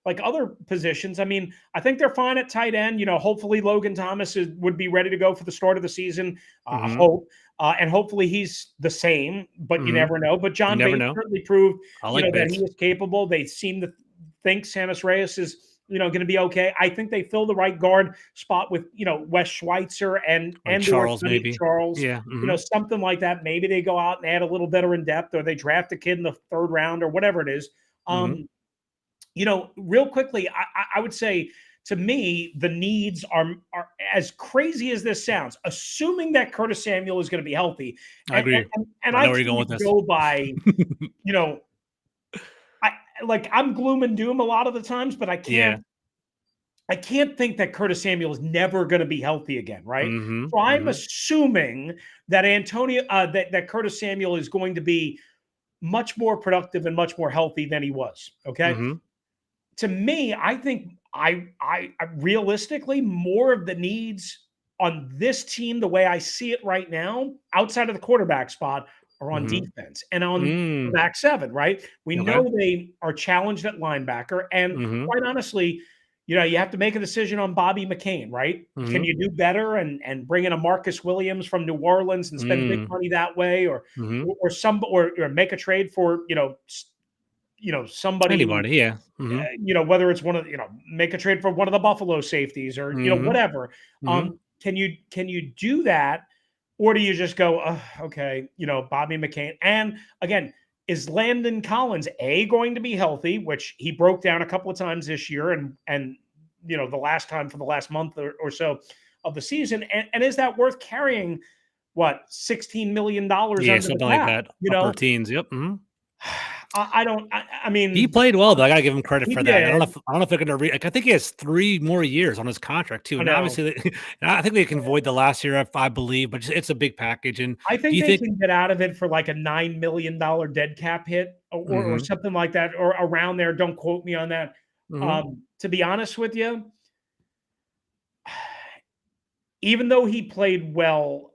like other positions, I mean, I think they're fine at tight end. Hopefully Logan Thomas would be ready to go for the start of the season. I Mhm. hope, and hopefully he's the same. But you Mhm. never know. But You John never Bates know. certainly proved, I like that he Bates. is capable. They seem to think Samus Reyes is going to be okay. I think they fill the right guard spot with Wes Schweitzer Like or Charles, Sonny maybe. Charles. Yeah. Mhm. Something like that. Maybe they go out and add a little better in depth, or they draft a kid in the third round, or whatever it is. Mhm. Real quickly, I would say to me, the needs are as crazy as this sounds, assuming that Curtis Samuel is going to be healthy. I agree. And I I know where you're going with can't this. go by, you know, I I'm gloom and doom a lot of the times, but Yeah. I can't think that Curtis Samuel is never going to be healthy again, right? Mhm. So I'm Mhm. assuming that that Curtis Samuel is going to be much more productive and much more healthy than he was. Okay, Mhm. to me, I think I realistically more of the needs on this team, the way I see it right now, outside of the quarterback spot, are on Mhm. defense and on the Mm. back seven. Right? We Okay. know they are challenged at linebacker, and Mhm. quite honestly, you have to make a decision on Bobby McCain. Right? Can Mhm. you do better and bring in a Marcus Williams from New Orleans and spend big Mm. money that way, Mhm. or make a trade for somebody, Anybody, yeah. Mhm. whether it's make a trade for one of the Buffalo safeties or Mhm. whatever. Mhm. can you do that, or do you just go, okay, Bobby McCain? And again, is Landon Collins going to be healthy, which he broke down a couple of times this year, and the last time for the last month or so of the season, and is that worth carrying what $16 million Yeah, under the something like cap? that. Upper teens. Yep. I don't. I He mean, played well though. I gotta give him credit he for that. did. I don't know if they're gonna like, I think he has 3 more years on his contract too. I And know. obviously, I think they can void the last year, I believe, but it's a big package. And I do think you they think? can get out of it for like a $9 million dead cap hit, or Hmm. something like that, or around there. Don't quote me on that. Hmm. To be honest with you, even though he played well,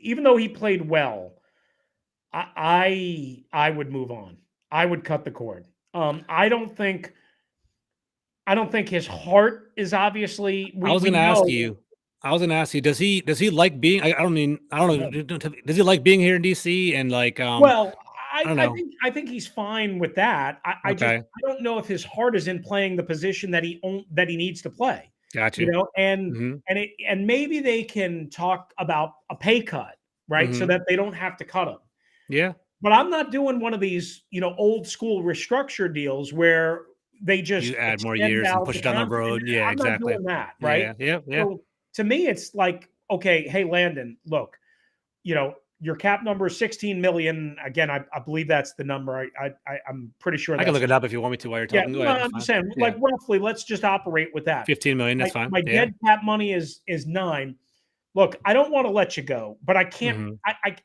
even though he played well, I would move on. I would cut the cord. I don't think his heart is obviously. I was We gonna ask know. you. Does he like being? I don't mean I don't know. Does he like being here in DC and like Well, I don't I know. think he's fine with that. Okay, I don't know if his heart is in playing the position that he needs to play. got you. And Hmm. maybe they can talk about a pay cut, right? So Hmm. that they don't have to cut him. Yeah, But I'm not doing one of these, old school restructure deals where they you just add more extend years and out push the it down the contract. road. Yeah, I'm not exactly. doing that, right? Yeah, yeah, yeah. So to me, it's like, okay, hey Landon, look, your cap number is 16 million. Again, I believe that's the number. I'm pretty sure I can that's look it up if you want me to while you're yeah. talking. Go No, ahead. That's I'm just fine. saying, Yeah, like roughly, let's just operate with that. 15 million. My That's fine. my Yeah. dead cap money is 9. Look, I don't want to let you go, but I can't. Hmm.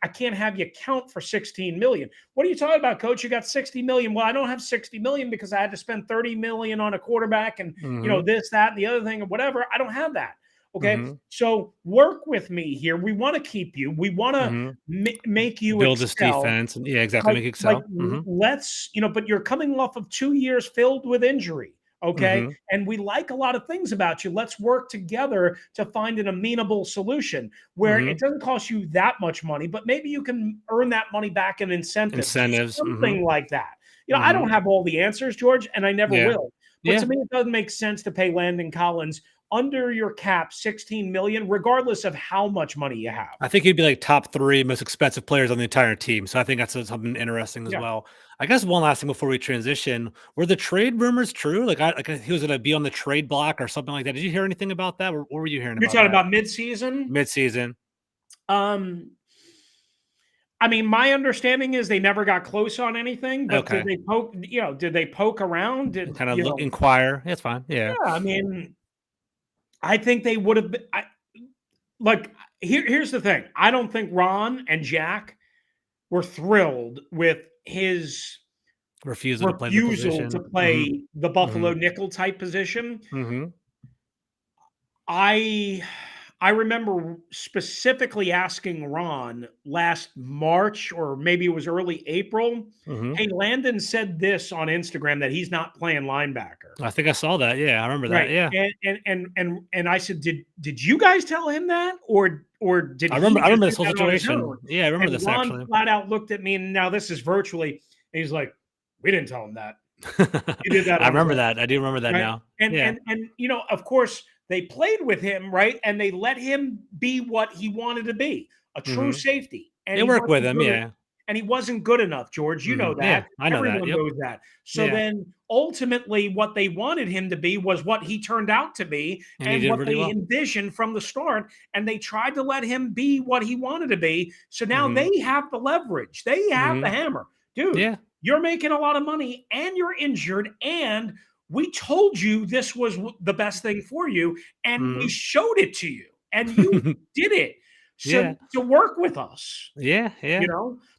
I can't have you count for 16 million. What are you talking about, coach? You got 60 million. Well, I don't have 60 million because I had to spend 30 million on a quarterback and Hmm. this, that, and the other thing, and whatever. I don't have that. Okay. Hmm. So work with me here. We want to keep you. We want to Hmm. make you Build this excel. defense, and yeah, exactly. Make it Like, excel. Hmm. let's, but you're coming off of 2 years filled with injury. Okay. Hmm. And we like a lot of things about you. Let's work together to find an amenable solution where it Hmm. doesn't cost you that much money, but maybe you can earn that money back in incentives, Incentives. Hmm. something like that. I Hmm. don't have all the answers, George, and I never Yeah. will. But to Yeah. me, it doesn't make sense to pay Landon Collins under your cap 16 million, regardless of how much money you have. I think he'd be like top 3 most expensive players on the entire team. So I think that's something interesting as Yeah. well. I guess one last thing before we transition: were the trade rumors true? Like he was going to be on the trade block or something like that. Did you hear anything about that? Or what were you hearing You're about talking that about midseason? mid-season? Um, I mean, my understanding is they never got close on anything, but did Okay, they poke, did they poke around? kind of look inquire. That's fine. Yeah. Yeah, I mean, I think they would have been. Like, here's the thing. I don't think Ron and Jack were thrilled with his Refusal to play the refusal to position. Hmm. play the Hmm. Buffalo nickel type position. Hmm. I I remember specifically asking Ron last March, or maybe it was early April. Hmm. Hey, Landon said this on Instagram that he's not playing linebacker. I think I saw that. Yeah, I remember that. Right. Yeah, And I said, did you guys tell him that? Or did I remember. he I just remember do this whole that on his situation. own? Yeah, I remember And this Ron actually. flat out looked at me, and now this is virtually, and he's like, we didn't tell him that. He did that I on his remember own. that. I do remember that Right. now. And Yeah. of course, they played with him, right? And they let him be what he wanted to be, a true Hmm. safety. And They he work with wasn't him. good. Yeah. And he wasn't good enough, George. You know Yeah, that. I know that. Everyone Yep. knows that. So Yeah, then ultimately what they wanted him to be was what he turned out to be and he and did what really they well. envisioned from the start. And they tried to let him be what he wanted to be. So now Mhm, they have the leverage. They have the mhm. hammer. Dude, Yeah. you're making a lot of money and you're injured, and we told you this was the best thing for you, and we Mhm. showed it to you, and you did it. So Yeah. to work with us, Yeah, yeah.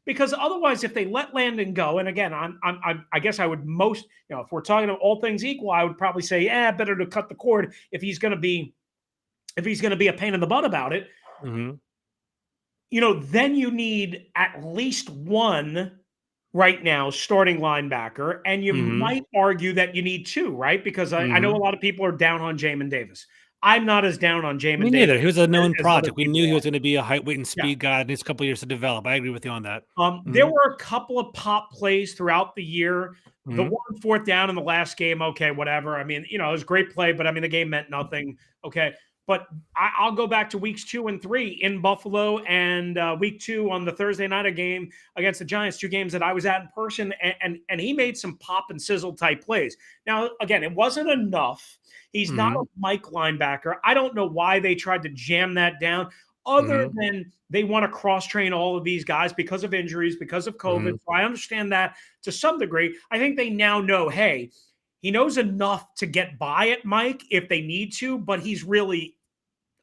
because otherwise, if they let Landon go, and again, I guess I would most, if we're talking about all things equal, I would probably say, yeah, better to cut the cord if he's going to be a pain in the butt about it. Mhm, Then you need at least one right now starting linebacker, and you mhm, might argue that you need two, right? Because I know a mhm. lot of people are down on Jamin Davis. I'm not as down on Me Jamin Davis neither. He was a known as other project. We knew people he was are. gonna be a height, weight, and Yeah. speed guy. It needs a couple years to develop. I agree with you on that. There Mhm, were a couple of pop plays throughout the year. The mhm, one fourth down in the last game, okay, whatever. I mean, it was a great play, but I mean, the game meant nothing. Okay. But I'll go back to weeks 2 and 3 in Buffalo, and week 2 on the Thursday night game against the Giants, 2 games that I was at in person, and he made some pop and sizzle type plays. Now, again, it wasn't enough. He's not Mm-hmm. a Mike linebacker. I don't know why they tried to jam that down, other Mm-hmm. than they want to cross train all of these guys because of injuries, because of COVID. Mm-hmm. So I understand that to some degree. I think they now know, hey, he knows enough to get by at Mike if they need to, but he's really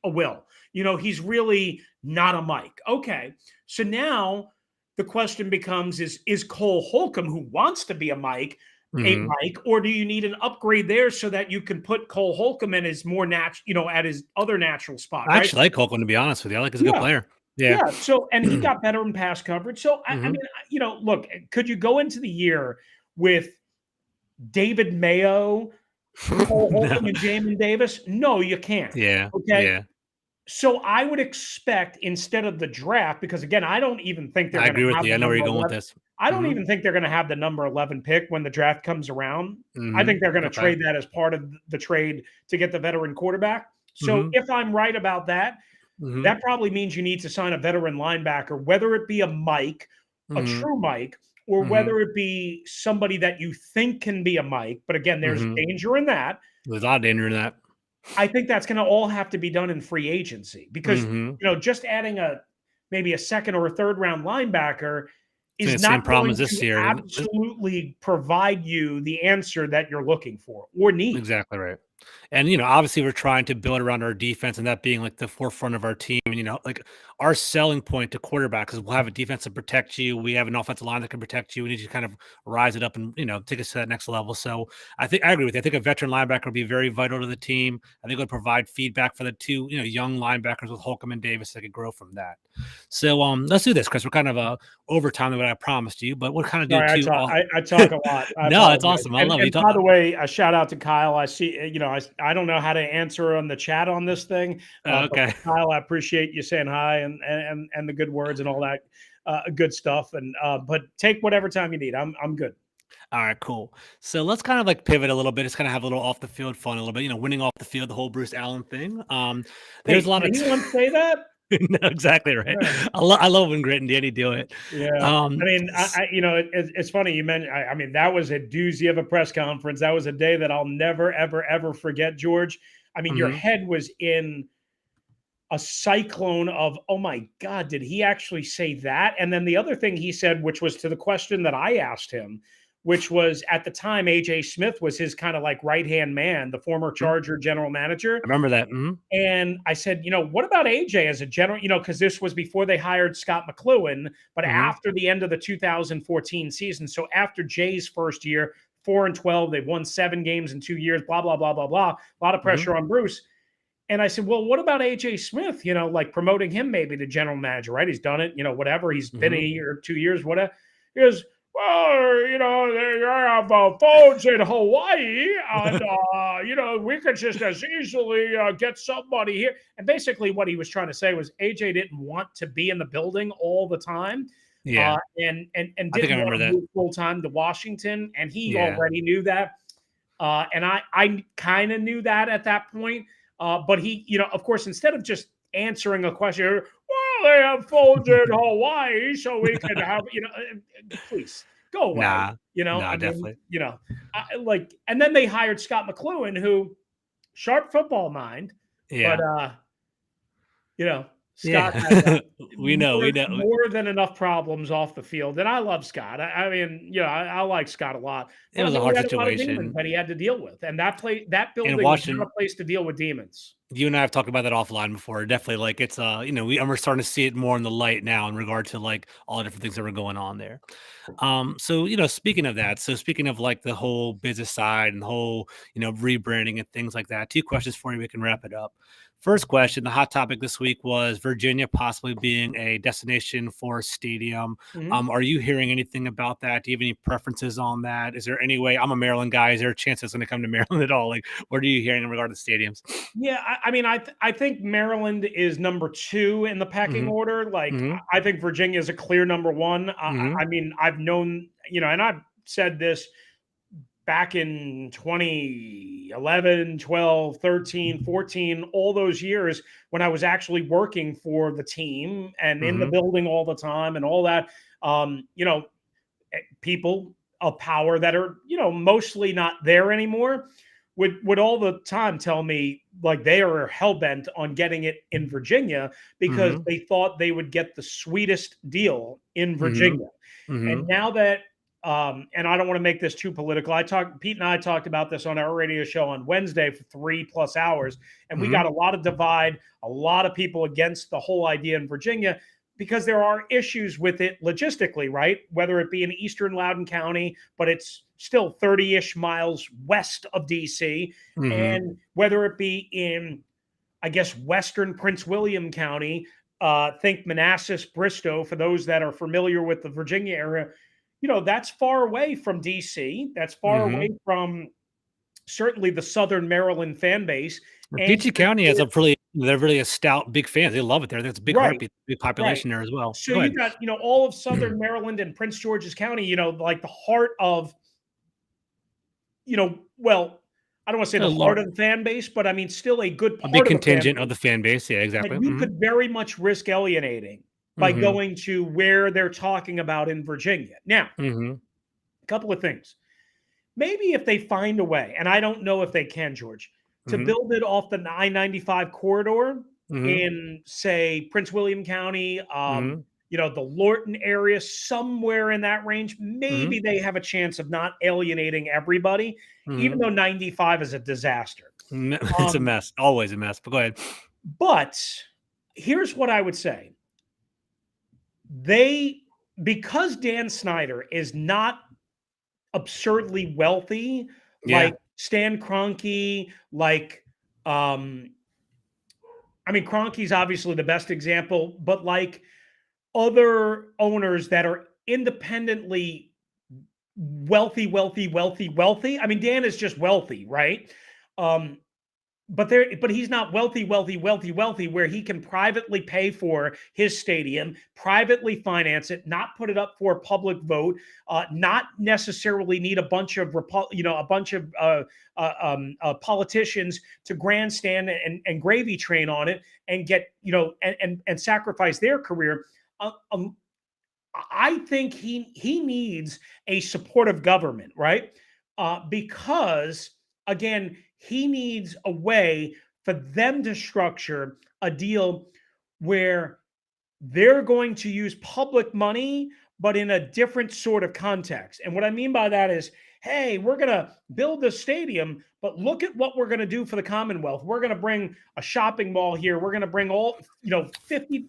a Will. He's really not a Mike. Okay. So now the question becomes is Cole Holcomb, who wants to be a Mike, Mm-hmm. or do you need an upgrade there so that you can put Cole Holcomb in his more natural, at his other natural spot, I right? actually like Copeland, to be honest with you. I like he's a good Yeah. player. Yeah. Yeah. So, and he got better in pass coverage. So, I Mm-hmm. mean, look, could you go into the year with David Mayo, Cole No. Holcomb, and Jamin Davis? No, you can't. Yeah. Okay. Yeah. So I would expect, instead of the draft, because again, I don't even think they're I going to agree with have you. the I know where number you're going with 11. this. I don't Mm-hmm. even think they're going to have the number 11 pick when the draft comes around. I Mm-hmm. think they're going to Okay. trade that as part of the trade to get the veteran quarterback. So Mm-hmm. if I'm right about that, Mm-hmm. that probably means you need to sign a veteran linebacker, whether it be a Mike, a Mm-hmm. true Mike, or Mm-hmm. whether it be somebody that you think can be a Mike. But again, there's Mm-hmm. danger in that. There's a lot of danger in that. I think that's going to all have to be done in free agency because, Mm-hmm. just adding maybe a second or a third round linebacker is The not same problem going as this to year. absolutely provide you the answer that you're looking for or need. Exactly right. And, obviously we're trying to build around our defense and that being like the forefront of our team. And, like our selling point to quarterbacks is we'll have a defense to protect you. We have an offensive line that can protect you. We need to kind of rise it up and, take us to that next level. So I agree with you. I think a veteran linebacker would be very vital to the team. I think it would provide feedback for the two, young linebackers with Holcomb and Davis that could grow from that. So let's do this, Chris. We're kind of over time than what I promised you, but we'll kind of do Sorry, two all. I talk a lot. I No, it's apologize. awesome. I And love it. You and talk. by the way, a shout out to Kyle. I see, I don't know how to answer on the chat on this thing, but Okay. Kyle, I appreciate you saying hi and the good words and all that good stuff. And but take whatever time you need. I'm good. All right, cool. So let's kind of like pivot a little bit. Just kind of have a little off the field fun, a little bit, winning off the field, the whole Bruce Allen thing. There's a Hey, lot did of anyone say that? no, exactly right. Yeah. I love when Grit and Danny do it. Yeah. I Um, mean, s- it's funny you mentioned. I mean, that was a doozy of a press conference. That was a day that I'll never, ever, ever forget, George. I mean, your mhm, head was in a cyclone of, oh my God, did he actually say that? And then the other thing he said, which was to the question that I asked him, which was at the time, AJ Smith was his kind of like right hand man, the former mhm. Charger general manager. I remember that. Mhm, And I said, what about AJ as a general? Because this was before they hired Scott McLuhan, but mhm, after the end of the 2014 season. So after Jay's first year, 4-12, they've won 7 games in 2 years, blah, blah, blah, blah, blah. A lot of mhm, pressure on Bruce. And I said, well, what about AJ Smith? Like promoting him maybe to general manager, right? He's done it, whatever. He's been a mhm. year, 2 years, whatever. He goes, well, they have phones in Hawaii, and we could just as easily get somebody here. And basically, what he was trying to say was AJ didn't want to be in the building all the time, Yeah, and I think I didn't want remember to that. move full time to Washington, and he Yeah, already knew that. And I kind of knew that at that point. But he, of course, instead of just answering a question, well, they have phones in Hawaii, so we can have, please go away. nah, I nah, mean, definitely. and then they hired Scott McLuhan, who sharp football mind, but Yeah, Scott had yeah. We know, we know. more than enough problems off the field. And I love Scott. I mean, I like Scott a lot. It But I was a mean, hard he had a lot of demons situation, that he had to deal with. And that and building was not watching. a place to deal with demons. You and I have talked about that offline before. Definitely, like it's we're starting to see it more in the light now in regard to like all the different things that were going on there. So speaking of that, so speaking of like the whole business side and the whole, rebranding and things like that, two questions for you, we can wrap it up. First question, the hot topic this week was Virginia possibly being a destination for a stadium. Mhm. Are you hearing anything about that? Do you have any preferences on that? Is there any way, I'm a Maryland guy, is there a chance it's going to come to Maryland at all? Like, what are you hearing in regard to stadiums? Yeah, I mean, I think Maryland is number 2 in the pecking Hmm. order. Like, Hmm. I think Virginia is a clear number 1. Hmm. I mean, I've known, and I've said this back in 2011, 12, 13, 14, all those years when I was actually working for the team and in the Mm-hmm. building all the time and all that, people of power that are, mostly not there anymore would all the time tell me like they are hell-bent on getting it in Virginia because Mm-hmm. they thought they would get the sweetest deal in Mm-hmm. Virginia. Mm-hmm. And now that and I don't want to make this too political. Pete and I talked about this on our radio show on Wednesday for 3+ hours, and we Mm-hmm. got a lot of divide, a lot of people against the whole idea in Virginia because there are issues with it logistically, right? Whether it be in eastern Loudoun County, but it's still 30-ish miles west of DC, Mm-hmm. and whether it be in, I guess, western Prince William County, think Manassas, Bristow, for those that are familiar with the Virginia area, that's far away from DC. That's far away Mm-hmm. from certainly the Southern Maryland fan base. And PG County has a they're really a stout, big fans. They love it there. There's a big right, heartbeat, big right. population there as well. So Go you ahead. got, all of Southern Maryland and Prince George's County, like the heart of, well, I don't want to say A, the heart lar- of the fan base, but I mean, still a good a big part of the fan contingent of base the fan base. Yeah, that exactly. you Mm-hmm. could very much risk alienating by Mm-hmm. going to where they're talking about in Virginia. Now, Mm-hmm. a couple of things. Maybe if they find a way, and I don't know if they can, George, to Mm-hmm. build it off the I-95 corridor Mm-hmm. in, say, Prince William County, Mm-hmm. the Lorton area, somewhere in that range, Mm-hmm. maybe they have a chance of not alienating everybody, even though 95 is a disaster. It's a Um, mess. Always a mess. But go ahead. but here's what I would say. They, because Dan Snyder is not absurdly wealthy, Yeah. like Stan Kroenke, like I mean Kroenke's obviously the best example, but like other owners that are independently wealthy, wealthy, wealthy, wealthy. I mean, Dan is just wealthy, right? Um, but he's not wealthy, wealthy, wealthy, wealthy, where he can privately pay for his stadium, privately finance it, not put it up for a public vote, not necessarily need a bunch of politicians to grandstand and gravy train on it and get and sacrifice their career. I think he needs a supportive government, right? Because again, he needs a way for them to structure a deal where they're going to use public money, but in a different sort of context. And what I mean by that is, hey, we're going to build this stadium, but look at what we're going to do for the Commonwealth. We're going to bring a shopping mall here. We're going to bring all, 50,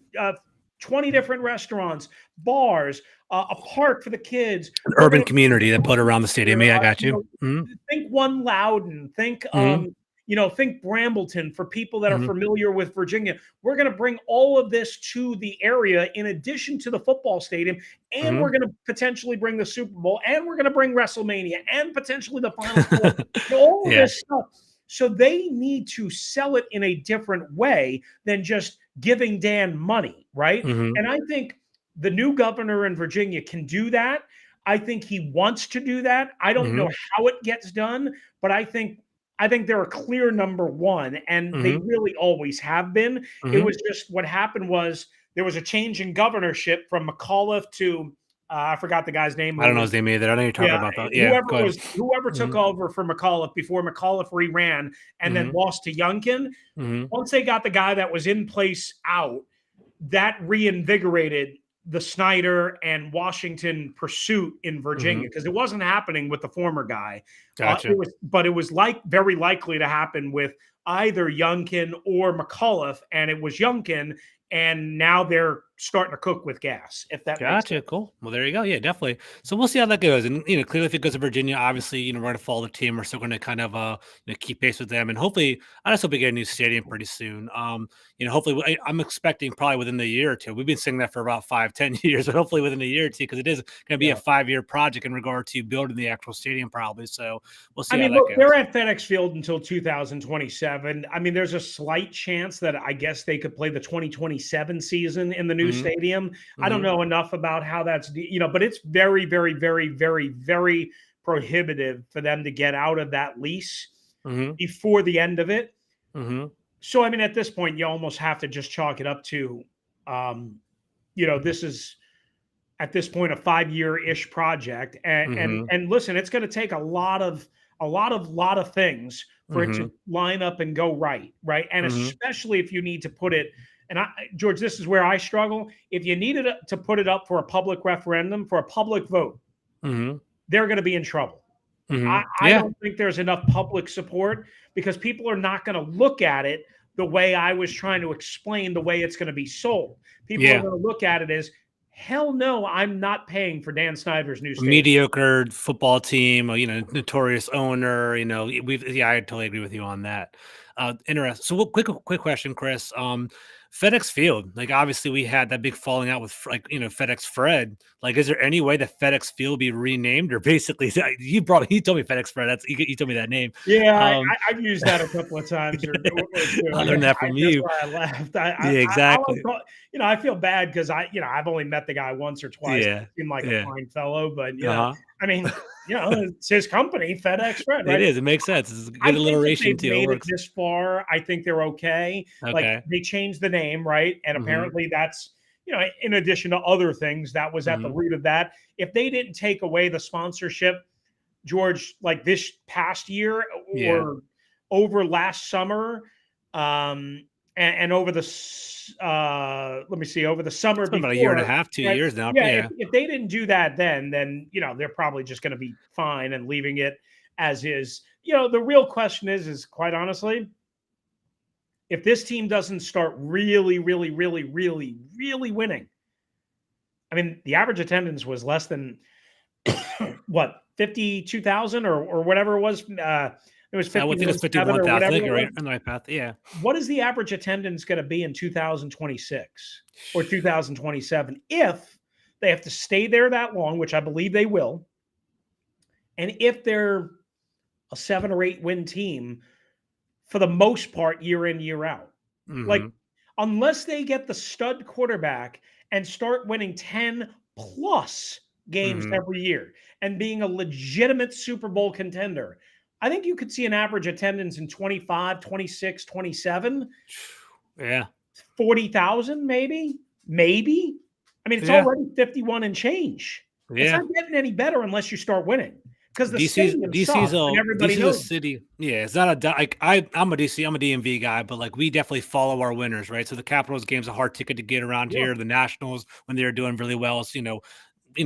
20 different restaurants, bars, a park for the kids. An We're urban going to community that put around the stadium. Yeah, I got you you. know, Mm-hmm. think One Loudon, Mm-hmm. think Brambleton for people that are Mm-hmm. familiar with Virginia. We're going to bring all of this to the area in addition to the football stadium, and we're Mm-hmm. going to potentially bring the Super Bowl, and we're going to bring WrestleMania, and potentially the Final Four. All of Yeah. this stuff. So they need to sell it in a different way than just giving Dan money, right? Mm-hmm. And I think the new governor in Virginia can do that. I think he wants to do that. I don't know Mm-hmm. how it gets done, but I think they're a clear number one, and they Mm-hmm. really always have been. It Mm-hmm. was just what happened was there was a change in governorship from McAuliffe to I forgot the guy's name I who don't know his was name either. I know you're talking yeah, about that. Yeah, go ahead. whoever took Mm-hmm. over for McAuliffe before McAuliffe reran and then Mm-hmm. lost to Youngkin. Mm-hmm. Once they got the guy that was in place out, that reinvigorated the Snyder and Washington pursuit in Mm-hmm. Virginia because it wasn't happening with the former guy. Gotcha. It was like very likely to happen with either Youngkin or McAuliffe, and it was Youngkin, and now they're starting to cook with gas. If that makes Gotcha. sense. Cool. Well, there you go. Yeah, definitely. So we'll see how that goes. And clearly, if it goes to Virginia, obviously, we're going to follow the team. We're still going to kind of keep pace with them, and hopefully, I just hope we get a new stadium pretty soon. Hopefully, I'm expecting probably within the year or two. We've been saying that for about 5-10 years, but hopefully within a year or two, because it is going to be a 5-year project in regard to building the actual stadium, probably. So we'll see I how mean, that look, goes. they're at FedEx Field until 2027. I mean, there's a slight chance that I guess they could play the 2027 season in the new Mm-hmm. stadium. I don't Mm-hmm. know enough about how that's, but it's very, very, very, very, very prohibitive for them to get out of that lease Mm-hmm. before the end of it. Mm-hmm. So, I mean, at this point, you almost have to just chalk it up to, um, this is at this point a 5 year ish project, and and Mm-hmm. and listen, it's going to take a lot of things for it Mm-hmm. to line up and go right, and Mm-hmm. especially if you need to put it. And George, this is where I struggle. If you needed to put it up for a public referendum, for a public vote, Mm-hmm. they're going to be in trouble. Mm-hmm. I Yeah. don't think there's enough public support because people are not going to look at it the way I was trying to explain the way it's going to be sold. People are Yeah. going to look at it as, hell no, I'm not paying for Dan Snyder's new A stadium. mediocre football team, notorious owner. Yeah, I totally agree with you on that. Interesting. So, quick question, Chris. FedEx Field, like obviously we had that big falling out with FedEx Fred. Like, is there any way that FedEx Field be renamed, or basically you told me FedEx Fred. You told me that name. Yeah, Um, I've used that a couple of times or two. I learned that from That's you. why I laughed. Yeah, I always exactly. thought, I feel bad because I've only met the guy once or twice. Yeah, He seemed like a yeah. fine fellow, but Uh-huh. I mean, it's his company, FedEx Fred, It right? is. It makes sense. It's a I good think if alliteration they've too. It made it works. this far, I think they're okay. Like, Okay. they changed the name, right? And Mm-hmm. apparently that's, in addition to other things, that was at the Mm-hmm. root of that. If they didn't take away the sponsorship, George, like this past year Yeah. or over last summer, and over let me see, over the summer It's been about a year and a before, half, 2 right? years now. Yeah, Yeah. if they didn't do that then they're probably just going to be fine and leaving it as is. The real question is quite honestly, if this team doesn't start really, really, really, really, really winning. I mean, the average attendance was less than what, 52,000 or whatever it was. It was I would think it's 51.7 or 51,000. I whatever think it you're was. right on the right path. Yeah. What is the average attendance going to be in 2026 or 2027 if they have to stay there that long, which I believe they will, and if they're a 7 or 8 win team for the most part, year in, year out? Like, Mm-hmm. unless they get the stud quarterback and start winning 10 plus games Mm-hmm. every year and being a legitimate Super Bowl contender, I think you could see an average attendance in 25, 26, 27, Yeah. 40,000 maybe. Maybe. I mean, it's Yeah. already 51 and change. It's Yeah. not getting any better unless you start winning because the DC's stadium DC's sucks and a everybody DC's a knows. city. Yeah, it's not I'm a I'm a DMV guy, but like we definitely follow our winners, right? So the Capitals game's a hard ticket to get around Yeah. here. The Nationals, when they're doing really well, is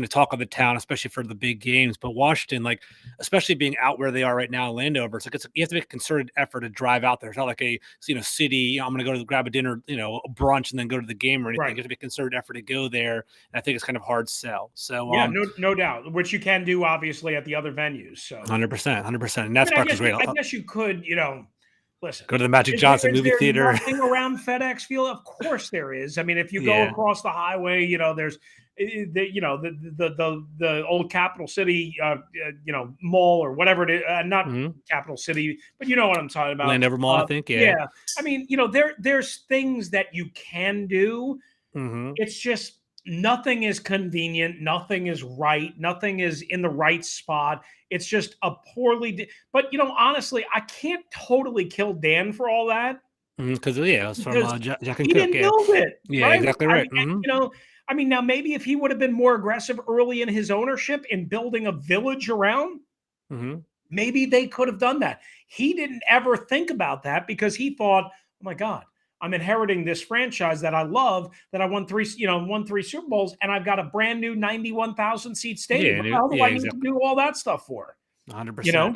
talk of the town, especially for the big games. But Washington, like, especially being out where they are right now in Landover, it's like you have to make a concerted effort to drive out there. It's not like a city. I'm going to go to grab a dinner, a brunch, and then go to the game or anything. Right. You have to make a concerted effort to go there. And I think it's kind of hard sell. So, Yeah, no doubt, which you can do obviously at the other venues. So, 100%, 100%, and I that's mean, I Park guess is great. I guess you could, listen. Go to the Magic Is there, Johnson is movie there theater. nothing around FedEx Field? Of course there is. I mean, if you go Yeah. across the highway, there's the old Capital City, mall or whatever it is. Not Mhm. Capital City, but you know what I'm talking about. Landover Mall, I think. Yeah. Yeah, I mean, there's things that you can do. Mhm. It's just nothing is convenient, nothing is right, nothing is in the right spot. It's just a but honestly, I can't totally kill Dan for all that Because yeah, it's from because Jack and he Cook. didn't Yeah. build it, Yeah. right? Exactly I right. mean, Mhm. now maybe if he would have been more aggressive early in his ownership in building a village around, Mhm. maybe they could have done that. He didn't ever think about that because he thought, "Oh my God, I'm inheriting this franchise that I love, that I won three Super Bowls, and I've got a brand new 91,000 seat stadium. Yeah. What the hell do Yeah. I need to Exactly. do all that stuff for?" You 100%. know?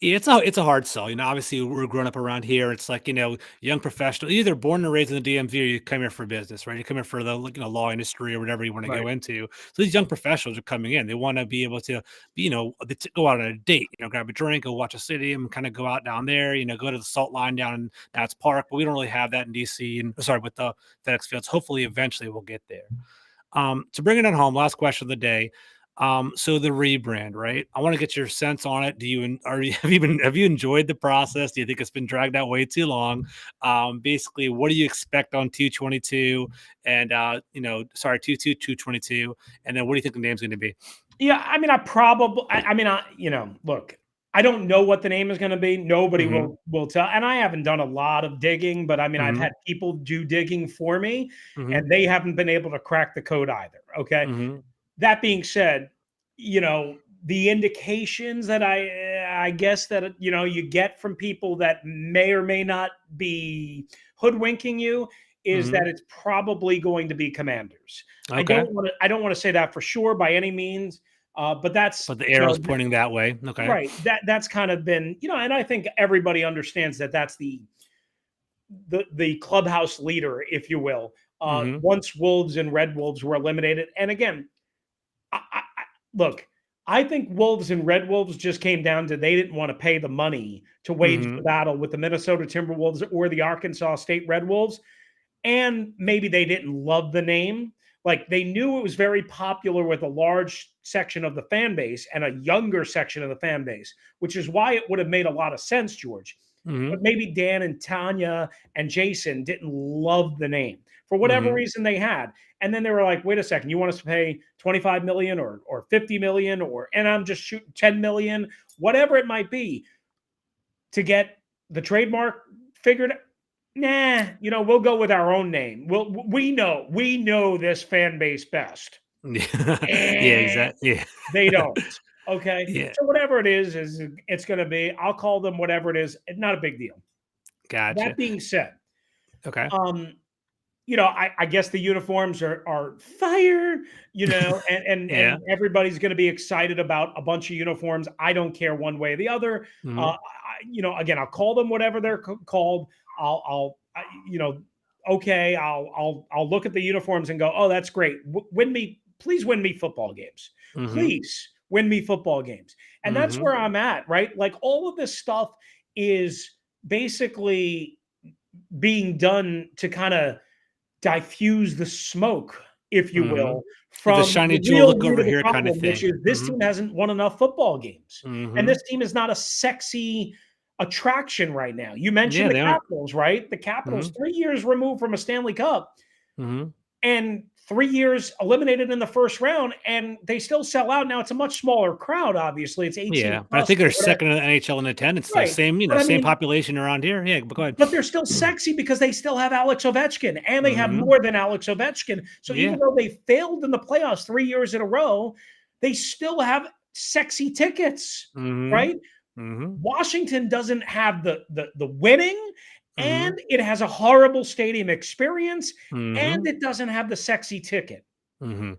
Yeah, it's a hard sell. Obviously we're growing up around here. It's like, young professional, either born and raised in the DMV or you come here for business, right? You come here for the law industry or whatever you want to Right. go into. So these young professionals are coming in. They want to be able to, go out on a date, grab a drink, go watch a stadium, kind of go out down there, go to the Salt Line down in Nats Park. But we don't really have that in DC and sorry, with the FedEx Fields. Hopefully eventually we'll get there. To bring it on home, last question of the day. So the rebrand, right? I want to get your sense on it. Have you enjoyed the process? Do you think it's been dragged out way too long? Basically, what do you expect on 222 and 222, and then what do you think the name's going to be? Yeah, I mean, look, I don't know what the name is going to be. Nobody Mhm. will tell, and I haven't done a lot of digging, but I mean, I've Mhm. had people do digging for me, Mhm. and they haven't been able to crack the code either. Okay. Mhm. That being said, the indications that I guess that you get from people that may or may not be hoodwinking you is that Mhm. it's probably going to be Commanders. Okay. I don't want to say that for sure by any means, but that's But the arrow's pointing that way. Okay. right. That's kind of been and I think everybody understands that that's the clubhouse leader, if you will. Mhm. Once Wolves and Red Wolves were eliminated, and again, look, I think Wolves and Red Wolves just came down to they didn't want to pay the money to wage the Mhm. battle with the Minnesota Timberwolves or the Arkansas State Red Wolves. And maybe they didn't love the name. Like they knew it was very popular with a large section of the fan base and a younger section of the fan base, which is why it would have made a lot of sense, George. But Mhm. maybe Dan and Tanya and Jason didn't love the name for whatever Mhm. reason they had. And then they were like, wait a second, you want us to pay 25 million or 50 million and I'm just shooting 10 million, whatever it might be, to get the trademark figured. Nah, we'll go with our own name. We know this fan base best. Yeah, Eh, exactly. Yeah. they don't. Okay. Yeah. So whatever it is it's gonna be. I'll call them whatever it is. It's not a big deal. That Gotcha. being said, Okay. um, I guess the uniforms are fire, and Yeah. everybody's going to be excited about a bunch of uniforms. I don't care one way or the other. Mhm. Again, I'll call them whatever they're called. Okay, I'll look at the uniforms and go, oh, that's great. Win me, please win me football games. Mhm. Please win me football games. And that's Mhm. where I'm at, right? Like all of this stuff is basically being done to kind of diffuse the smoke, if you Mhm. will, It's a from shiny the jewel, real look root over of the here kinda problem, which thing. is this Mhm. team hasn't won enough football games. And Mhm. this team is not a sexy attraction right now. You mentioned Yeah, the they aren't. Capitals, right? The Capitals, Mhm. 3 years removed from a Stanley Cup Mhm. and 3 years eliminated in the first round, and they still sell out. Now it's a much smaller crowd, obviously. It's 18 Yeah, but I plus think they're or whatever. second in the NHL in attendance, though. Right. Same, But I same mean, population around here. Yeah, but go ahead. but they're still sexy because they still have Alex Ovechkin, and they have Mhm. more than Alex Ovechkin. So even Yeah. though they failed in the playoffs 3 years in a row, they still have sexy tickets, Mhm. right? Mhm. Washington doesn't have the winning, and Mhm. it has a horrible stadium experience, and Mhm. it doesn't have the sexy ticket. Mhm.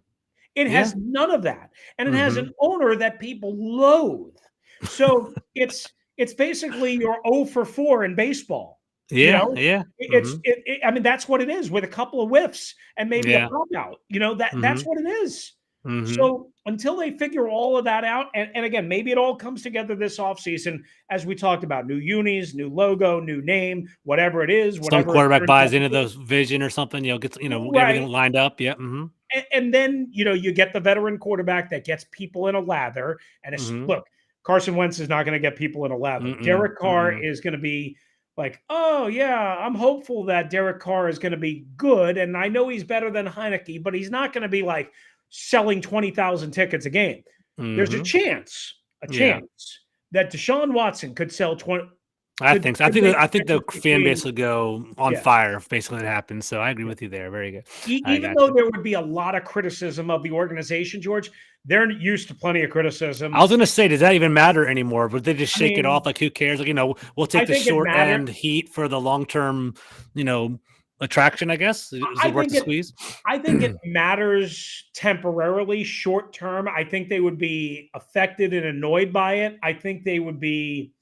It Yeah. has none of that, and it has an Mhm. owner that people loathe. So it's basically your 0 for 4 in baseball. You Yeah, know, yeah. Mhm. I mean that's what it is with a couple of whiffs and maybe a Yeah. pop out. That's Mhm. what it is. Mhm. So until they figure all of that out, and again, maybe it all comes together this offseason, as we talked about, new unis, new logo, new name, whatever it is, Some whatever it quarterback turns out buys to into be. those vision or something, gets, get everything Right. lined up. Yeah. Mhm. And then you get the veteran quarterback that gets people in a lather. And it's Mhm. look, Carson Wentz is not going to get people in a lather. Mm-mm. Derek Carr Mm-mm. is going to be like, oh yeah, I'm hopeful that Derek Carr is going to be good, and I know he's better than Heineke, but he's not going to be like selling 20,000 tickets a game. There's Mhm. a Yeah. chance that Deshaun Watson could sell 20, I think so. could make I think the tickets fan between base will go on yeah. fire if basically it happens. So I agree Yeah. with you there. Very good. I Even got though you. there would be a lot of criticism of the organization, George, they're used to plenty of I criticism. was gonna say, does that even matter anymore? Would they just I shake it off? mean, Like, who cares? Like, we'll take I the think it short matter. end heat for the long term, you know, attraction. I guess is I it worth think the it. squeeze? I think it matters temporarily, short term. I think they would be affected and annoyed by it. I think they would be.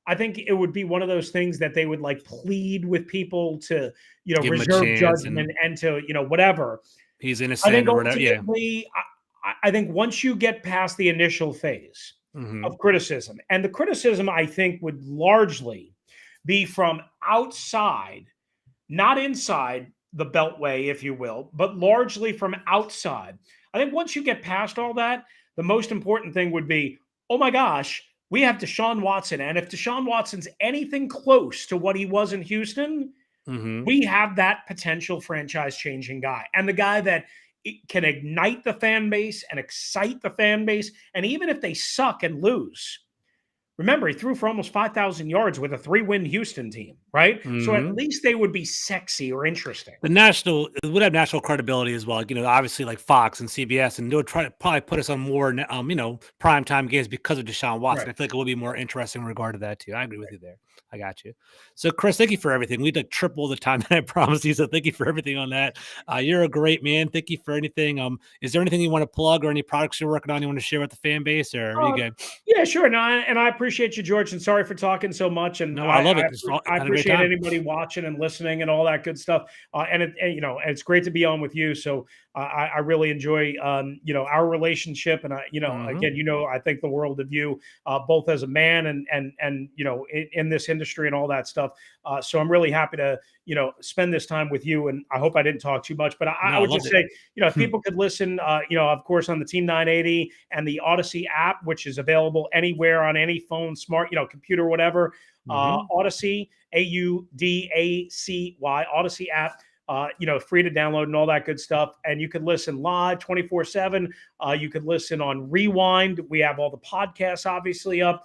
I think it would be one of those things that they would like plead with people to, Give him a reserve chance, and judgment and to, whatever. he's I think innocent or whatever. Yeah. ultimately, I think once you get past the initial phase Hmm. of criticism, and the criticism I think would largely be from outside, not inside the beltway, if you will, but largely from outside. I think once you get past all that, the most important thing would be, oh my gosh, we have Deshaun Watson. And if Deshaun Watson's anything close to what he was in Houston, Hmm. we have that potential franchise changing guy. And the guy that can ignite the fan base and excite the fan base. And even if they suck and lose, remember, he threw for almost 5,000 yards with a 3-win Houston team, right? So at Mhm. least they would be sexy or interesting. The national it would have national credibility as well, obviously like Fox and CBS, and they would try to probably put us on more, prime time games because of Deshaun Watson. Right. I feel like it would be more interesting in regard to that too. I agree with you there. I got you. So, Chris, thank you for everything. We did triple the time that I promised you, so thank you for everything on that. You're a great man. Thank you for anything. Is there anything you want to plug or any products you're working on you want to share with the fan base, or are you Um, good? yeah, sure. No, and I appreciate you, George, and sorry for talking so much. And No, I love it. I Had a great appreciate time. anybody watching and listening and all that good stuff. It's great to be on with you. So I really enjoy, our relationship. And Hmm. again, I think the world of you, both as a man and in this industry and all that stuff. So I'm really happy to spend this time with you. And I hope I didn't talk too much, but I No, I would loved just it. say, if people could listen, of course, on the Team 980 and the Odyssey app, which is available anywhere on any phone, smart, computer, whatever. Hmm. Odyssey, Audacy, Odyssey app. Free to download and all that good stuff. And you can listen live 24/7. You could listen on Rewind. We have all the podcasts obviously up.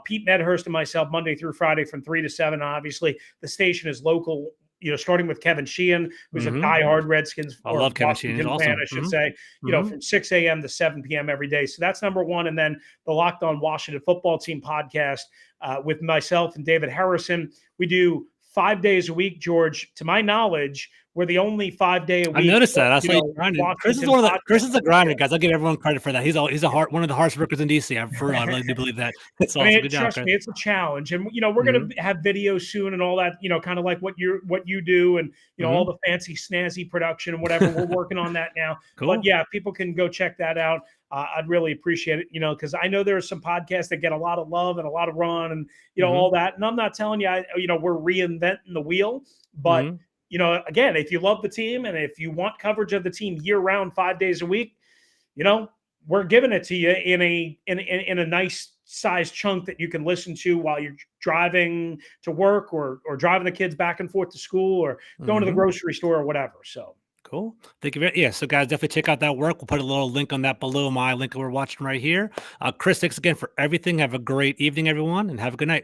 Pete Medhurst and myself, Monday through Friday from 3 to 7. Obviously, the station is local, starting with Kevin Sheehan, who's a Hmm. diehard Redskins I or love Kevin Sheehan. He's Washington fan, awesome. I should say, Hmm. from 6 a.m. to 7 p.m. every day. So that's number one. And then the Locked On Washington Football Team podcast with myself and David Harrison. We do 5 days a week, George. To my knowledge, we're the only 5 day a I've week, noticed that. That's why you're grinding. Washington Chris is podcast. a grinder, guys. I'll give everyone credit for that. He's a one of the hardest workers in DC. For real, I really do believe that. It's I mean, awesome. Good job, trust Chris. me, it's a challenge, and we're going Hmm. to have videos soon and all that. Kind of like what you do, and all Hmm. the fancy snazzy production and whatever. We're working on that now. But Cool. yeah, if people can go check that out. I'd really appreciate it. Because I know there are some podcasts that get a lot of love and a lot of run, and Hmm. all that. And I'm not telling you, we're reinventing the wheel, but Hmm. again, if you love the team and if you want coverage of the team year round, 5 days a week, we're giving it to you in a nice size chunk that you can listen to while you're driving to work or driving the kids back and forth to school or going to the Hmm. grocery store or whatever. So Cool. Thank you. Yeah. So, guys, definitely check out that work. We'll put a little link on that below my link that we're watching right here. Chris, thanks again for everything. Have a great evening, everyone, and have a good night.